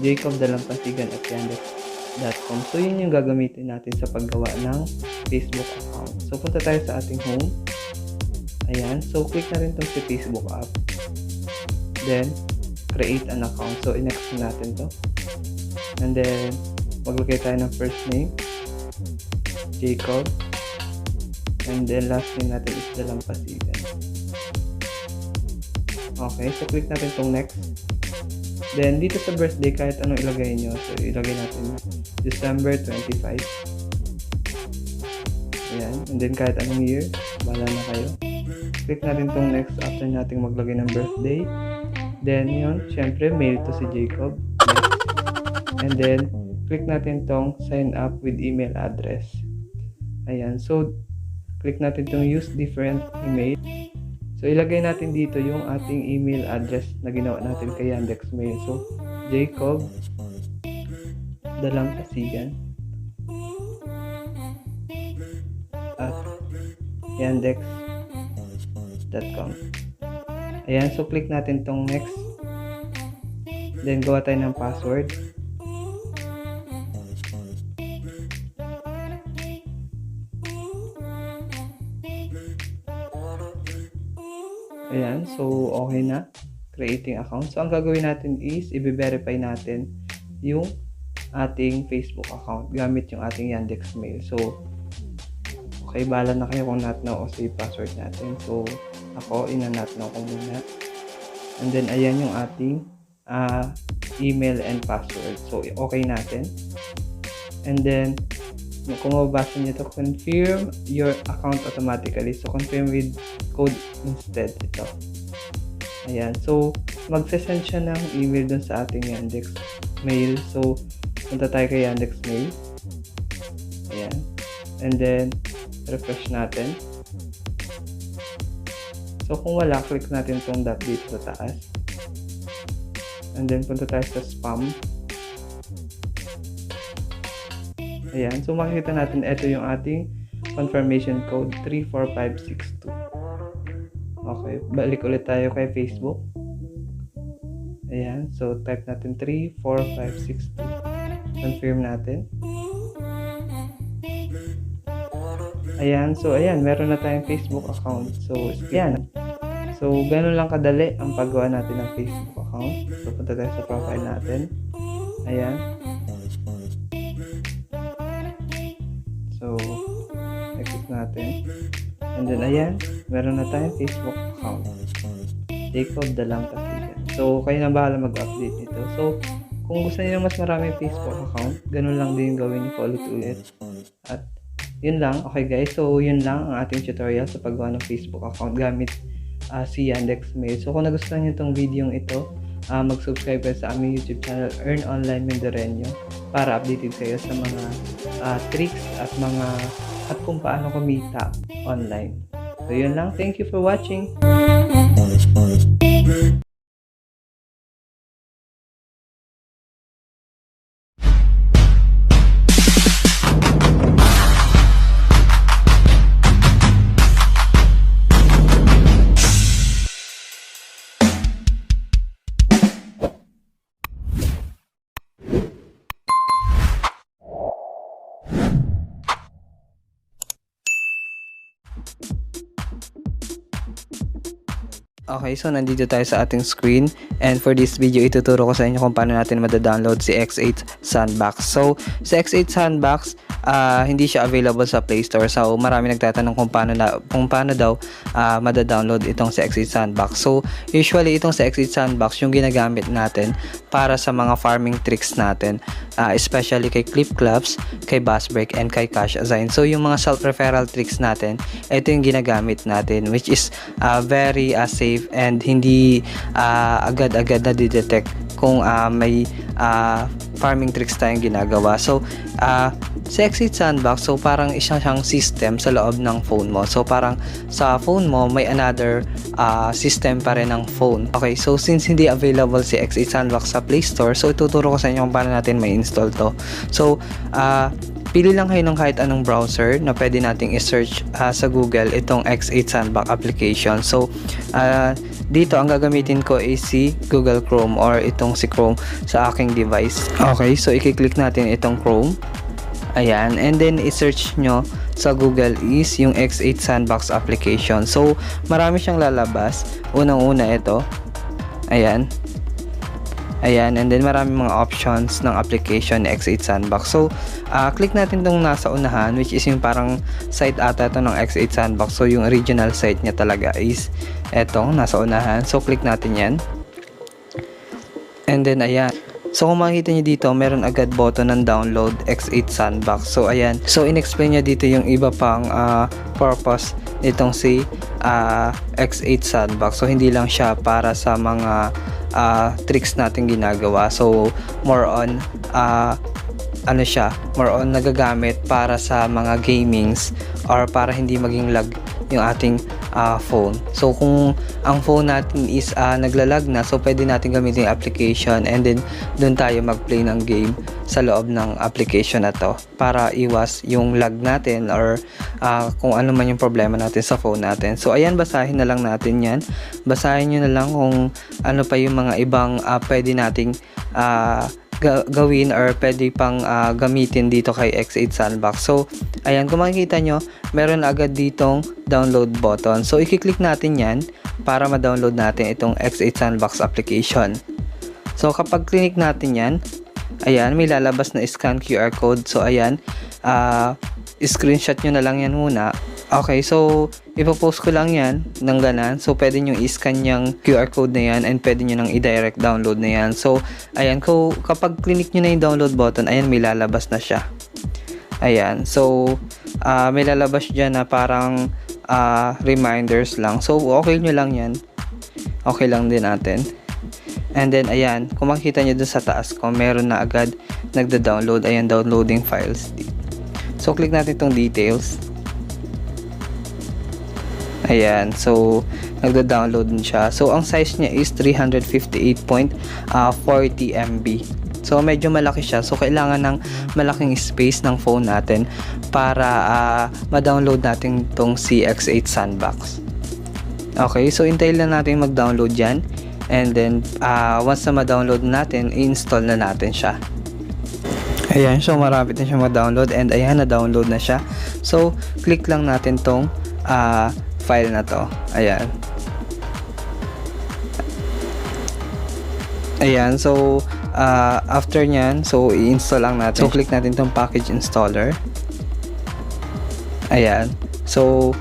jacobdalampasigan@yandex.com. So, yun yung gagamitin natin sa paggawa ng Facebook account. So, punta tayo sa ating home. Ayan. So, click natin itong si Facebook app. Then, create an account. So, i-next natin to. And then, maglagay tayo ng first name, Jacob. And then, last name natin is Dalampasigan. Okay, so click natin itong next. Then, dito sa birthday, kahit anong ilagay nyo. So, ilagay natin December 25. Ayan. And then, kahit anong year, bahala na kayo. Click natin itong next after natin maglagay ng birthday. Then, yun, syempre, mail to si Jacob. Next. And then, click natin itong sign up with email address. Ayan. So, click natin itong use different email. So, ilagay natin dito yung ating email address na ginawa natin kay Yandex Mail. So, Jacob Dalampasigan at yandex.com. Ayan. So, click natin itong next. Then, gawa tayo ng password. Ayan, so okay na. Creating account. So, ang gagawin natin is, i-verify natin yung ating Facebook account gamit yung ating Yandex Mail. So, okay, bahala na kayo kung not now o save password natin. So, ako, ina-not now ko muna. And then, ayan yung ating email and password. So, okay natin. And then, kung mababasa nyo ito, confirm your account automatically. So, confirm with code instead. Ito. Ayan. So, magsasend siya ng email dun sa ating Yandex Mail. So, punta tayo kay Yandex Mail. Ayan. And then, refresh natin. So, kung wala, click natin itong dot dito sa taas. And then, punta tayo sa spam. Ayan. So, makikita natin, ito yung ating confirmation code 34562. Okay. Balik ulit tayo kay Facebook. Ayan. So, type natin 34562. Confirm natin. Ayan. So, ayan. Meron na tayong Facebook account. So, ayan. So, ganun lang kadali ang paggawa natin ng Facebook account. So, punta tayo sa profile natin. Ayan. So, exit natin. And then, ayan, meron na tayong Facebook account. Jacob Dalampasigan. So, kayo na bahala mag-update nito. So, kung gusto niyo mas maraming Facebook account, ganun lang din gawin niyo paulit-ulit. At, yun lang. Okay guys, so yun lang ang ating tutorial sa paggawa ng Facebook account gamit si Yandex Mail. So, kung nagustuhan niyo itong video ito, mag-subscribe kayo sa aming YouTube channel, Earn Online Mendoreño, para updated kayo sa mga tricks at kung paano kumita online. So, yun lang. Thank you for watching. Okay, so nandito tayo sa ating screen, and for this video ituturo ko sa inyo kung paano natin mada-download si X8 Sandbox. So, sa X8 Sandbox, hindi siya available sa Play Store. So, marami nagtatanong kung paano daw mada-download itong sa X8 Sandbox. So, usually itong sa X8 Sandbox yung ginagamit natin para sa mga farming tricks natin, especially kay Clip Clubs, kay Bass Break, and kay Cash Assign. So, yung mga self-referral tricks natin, ito yung ginagamit natin, which is very safe and hindi agad-agad na di-detect kung may farming tricks tayong ginagawa. So, sa X8 Sandbox, so parang isang siyang system sa loob ng phone mo. So, parang sa phone mo, may another system pa rin ng phone. Okay, so since hindi available si X8 Sandbox sa Play Store, so ituturo ko sa inyo kung paano natin may install to. So, pili lang kayo ng kahit anong browser na pwede nating i-search sa Google itong X8 Sandbox application. So, dito ang gagamitin ko is si Google Chrome or itong si Chrome sa aking device. Okay, so i-click natin itong Chrome. Ayan, and then i-search nyo sa Google is yung X8 Sandbox application. So, marami siyang lalabas. Unang-una ito. Ayan. Ayan, and then marami mga options ng application ni X8 Sandbox. So, click natin tong nasa unahan, which is yung parang site ata ito ng X8 Sandbox. So, yung original site niya talaga is etong nasa unahan. So, click natin yan. And then, ayan. So, kung makikita nyo dito, meron agad button ng download X8 Sandbox. So, ayan. So, in-explain niya dito yung iba pang purpose nitong si X8 Sandbox. So, hindi lang siya para sa mga tricks natin ginagawa. So, more on more on nagagamit para sa mga gamings or para hindi maging lag yung ating phone. So, kung ang phone natin is naglalag na, so pwede natin gamitin yung application and then doon tayo mag-play ng game sa loob ng application na to para iwas yung lag natin or kung ano man yung problema natin sa phone natin. So, ayan, basahin na lang natin yan. Basahin nyo na lang kung ano pa yung mga ibang pwede nating gawin or pwede pang gamitin dito kay X8 Sandbox. So, ayan, kung makikita nyo, meron agad ditong download button. So, i-click natin yan para ma-download natin itong X8 Sandbox application. So, kapag click natin yan, ayan, may lalabas na scan QR code. So, ayan, screenshot nyo na lang yan muna. Okay, so ipopost ko lang yan ng ganan. So, pwede nyo i-scan yung QR code na yan and pwede nyo nang i-direct download na yan. So, ayan, kapag click nyo na yung download button, ayan, may lalabas na siya. Ayan, so may lalabas dyan na parang reminders lang. So, okay nyo lang yan. Okay lang din natin. And then, ayan, kung makikita nyo dun sa taas ko, meron na agad nagda-download. Ayan, downloading files. So, click natin itong details. Ayan, so nagda-download din siya. So, ang size niya is 358.40 MB. So, medyo malaki siya. So, kailangan ng malaking space ng phone natin para ma-download natin itong X8 Sandbox. Okay, so hintayin lang natin mag-download yan. And then, once na ma-download natin, i-install na natin siya. Ayan, so marapit na siya ma-download and ayan, na-download na siya. So, click lang natin tong file na to. Ayan. Ayan, so after nyan, so i-install lang natin. So, click natin tong package installer. Ayan. So,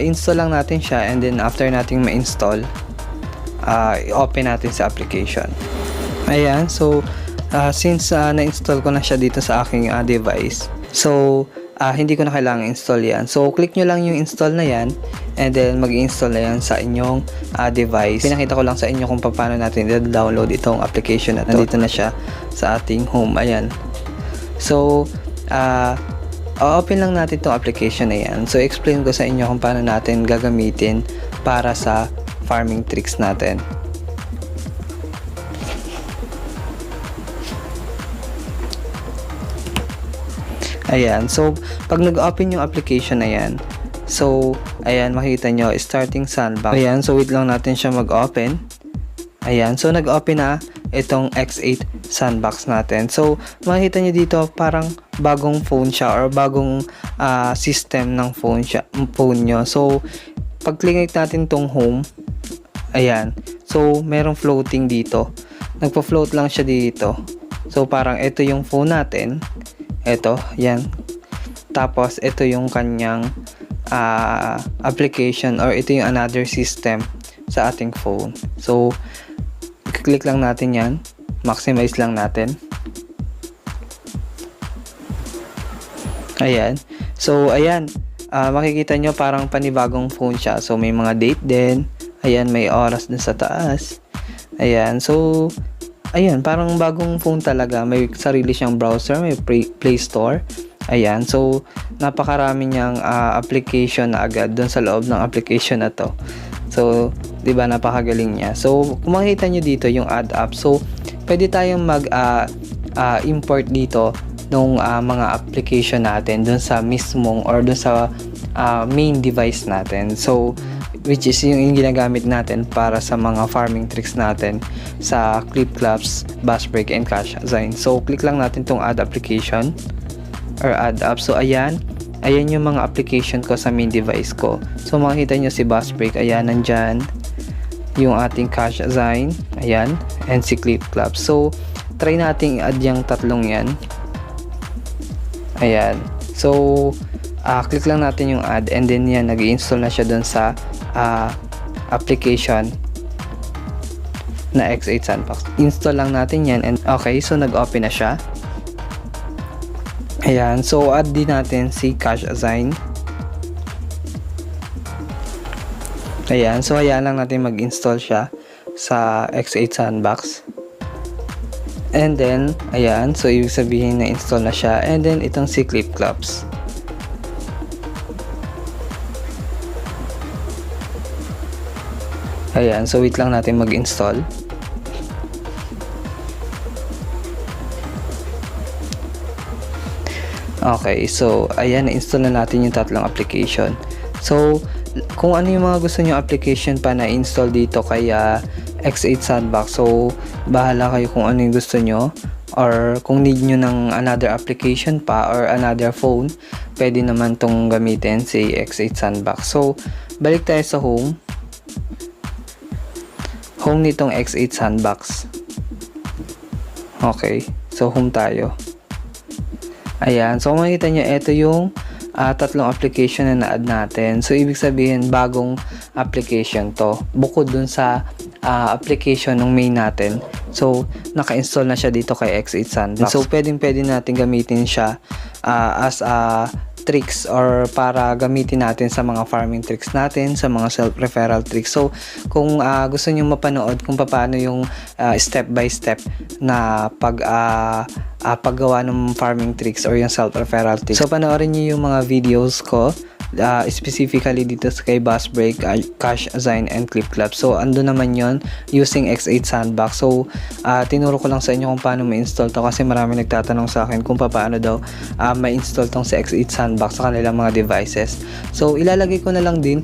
install lang natin siya and then after nating ma-install, i-open natin sa application. Ayan, so since na-install ko na siya dito sa aking device, so hindi ko na kailangan install yan. So, click nyo lang yung install na yan and then mag-install na yan sa inyong device. Pinakita ko lang sa inyo kung paano natin i-download itong application na to. Nandito na siya sa ating home. Ayan. So, open lang natin itong application na yan. So, explain ko sa inyo kung paano natin gagamitin para sa farming tricks natin. Ayan, so pag nag-open yung application na yan, so ayan, makikita nyo, starting sandbox. Ayan, so wait lang natin siya mag-open. Ayan, so nag-open na itong X8 Sandbox natin. So makikita nyo dito, parang bagong phone siya or bagong system ng phone nyo. So pag click natin tong home, ayan, so merong floating dito. Nagpa-float lang siya dito. So parang ito yung phone natin. Ito, yan. Tapos, ito yung kanyang application or ito yung another system sa ating phone. So, click lang natin yan. Maximize lang natin. Ayan. So, ayan. Makikita nyo parang panibagong phone siya. So, may mga date din. Ayan, may oras din sa taas. Ayan. So, ayan, parang bagong phone talaga. May sarili siyang browser, may Play Store. Ayan, so napakarami niyang application na agad doon sa loob ng application na to. So, 'di ba, napakagaling niya. So, kung makikita niyo dito yung add app. So, pwede tayong mag import dito nung mga application natin dun sa mismong or dun sa main device natin. So which is yung ginagamit natin para sa mga farming tricks natin sa Clipclaps, Buzzsprout, and CashAsign. So click lang natin tong add application or add app. So ayan yung mga application ko sa main device ko. So makikita nyo si Buzzsprout, ayan, nandyan yung ating CashAsign, ayan, and si Clipclaps. So try nating add yung tatlong yan. Ayan, so click lang natin yung add, and then yan, nag-i-install na siya dun sa application na X8 Sandbox. Install lang natin yan, and okay, so nag-open na siya. Ayan, so add din natin si CashAsign. Ayan, so hayaan lang natin mag-install siya sa X8 Sandbox. And then, ayan, so ibig sabihin na install na siya, and then itong si Clipclaps. Ayan, so wait lang natin mag-install. Okay, so ayan, na-install na natin yung tatlong application. So kung ano yung mga gusto nyo application pa na install dito kay X8 Sandbox, so bahala kayo kung ano yung gusto nyo, or kung need nyo ng another application pa or another phone, pwede naman tong gamitin si X8 Sandbox. So balik tayo sa home nitong X8 Sandbox. Okay, so home tayo. Ayan, so makikita nyo, ito yung tatlong application na na-add natin. So ibig sabihin, bagong application to, bukod dun sa application ng main natin. So naka-install na siya dito kay X8 Sandbox. So pwede natin gamitin siya as tricks, or para gamitin natin sa mga farming tricks natin, sa mga self-referral tricks. So kung gusto niyo mapanood kung paano yung step by step na paggawa ng farming tricks or yung self-referral tricks, so panoorin niyo yung mga videos ko specifically dito sa kay Buzzsprout, CashAsign, and Clipclaps. So ando naman yon using X8 Sandbox. So tinuro ko lang sa inyo kung paano ma-install to, kasi marami nagtatanong sa akin kung paano daw ma-install tong sa X8 Sandbox sa kanilang mga devices. So ilalagay ko na lang din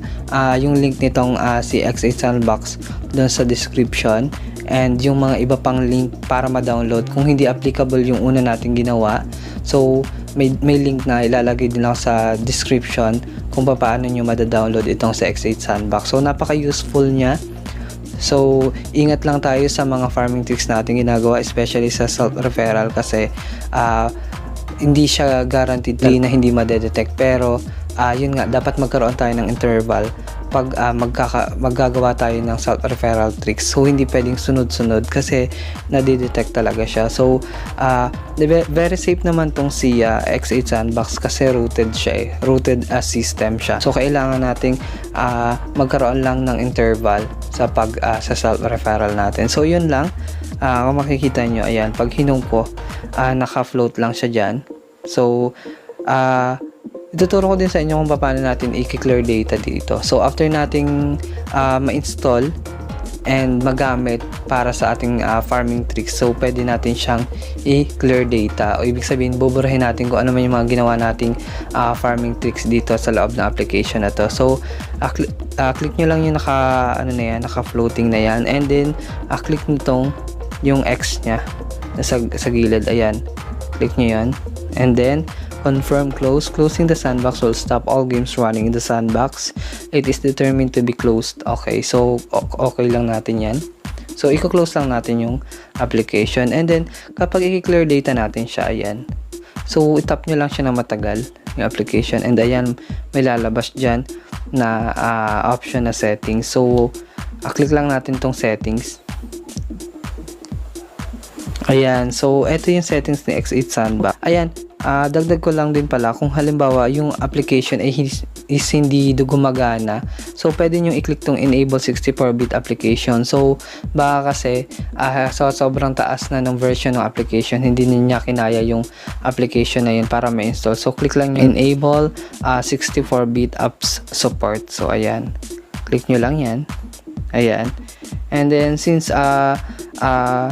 yung link nitong si X8 Sandbox doon sa description, and yung mga iba pang link para ma-download kung hindi applicable yung una natin ginawa. So may link na ilalagay din lang sa description kung paano nyo mada-download itong sa X8 Sandbox. So napaka-useful niya. So ingat lang tayo sa mga farming tricks natin ginagawa, especially sa self-referral, kasi hindi siya guaranteed na hindi madedetect, pero yun nga, dapat magkaroon tayo ng interval pag maggagawa tayo ng self-referral tricks. So hindi pwedeng sunod-sunod kasi nadidetect talaga siya. So very safe naman tong si X8 Sandbox kasi rooted siya rooted as system siya. So kailangan nating magkaroon lang ng interval sa sa self-referral natin. So yun lang. Kung makikita nyo, ayan, pag hinong ko, naka-float lang siya dyan. So ituturo ko din sa inyo kung paano natin i-clear data dito. So after nating ma-install and magamit para sa ating farming tricks, so pwede natin siyang i-clear data, o ibig sabihin buburahin natin kung ano man yung mga ginawa nating farming tricks dito sa loob ng application na to. So click nyo lang yung naka-floating na yan, and then click nitong yung X nya sa gilid, ayan, click nyo yan, and then confirm close. Closing the sandbox will stop all games running in the sandbox. It is determined to be closed. Okay, so okay lang natin yan. So i-close lang natin yung application, and then kapag i-clear data natin siya, ayan, so itap nyo lang siya na matagal yung application, and ayan, may lalabas dyan na option na settings. So click lang natin tong settings. Ayan, so ito yung settings ni X8 Sandbox. Ayan, dagdag ko lang din pala, kung halimbawa yung application ay is hindi gumagana, so pwede nyo i-click tong enable 64-bit application. So baka kasi sobrang taas na ng version ng application, hindi niya kinaya yung application na yun para ma-install. So click lang nyo enable 64-bit apps support. So ayan, click nyo lang yan. Ayan, and then since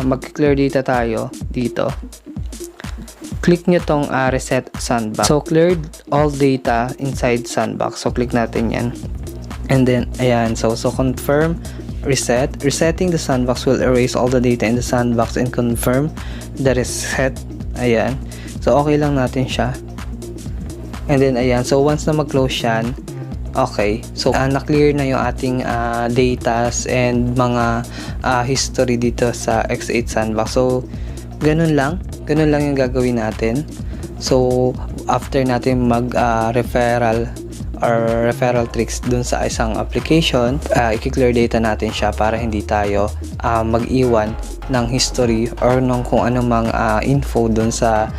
mag-clear data tayo dito, click nyo tong reset sandbox. So cleared all data inside sandbox. So click natin yan. And then ayan, so confirm, resetting the sandbox will erase all the data in the sandbox and confirm the reset. Ayan. So okay lang natin siya. And then ayan, so once na mag-close yan, okay. So na-clear na yung ating datas and mga history dito sa X8 Sandbox. So ganun lang yung gagawin natin. So after natin mag referral tricks dun sa isang application, i-clear data natin siya para hindi tayo mag-iwan ng history or ng kung anumang info dun sa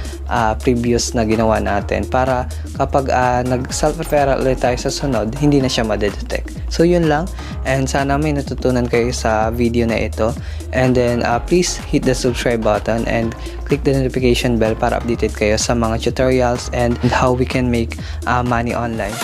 previous na ginawa natin, para kapag nag-self-referral ulit tayo sa sunod, hindi na siya madedetect. So yun lang, and sana may natutunan kayo sa video na ito. And then please hit the subscribe button and click the notification bell para updated kayo sa mga tutorials and how we can make money online.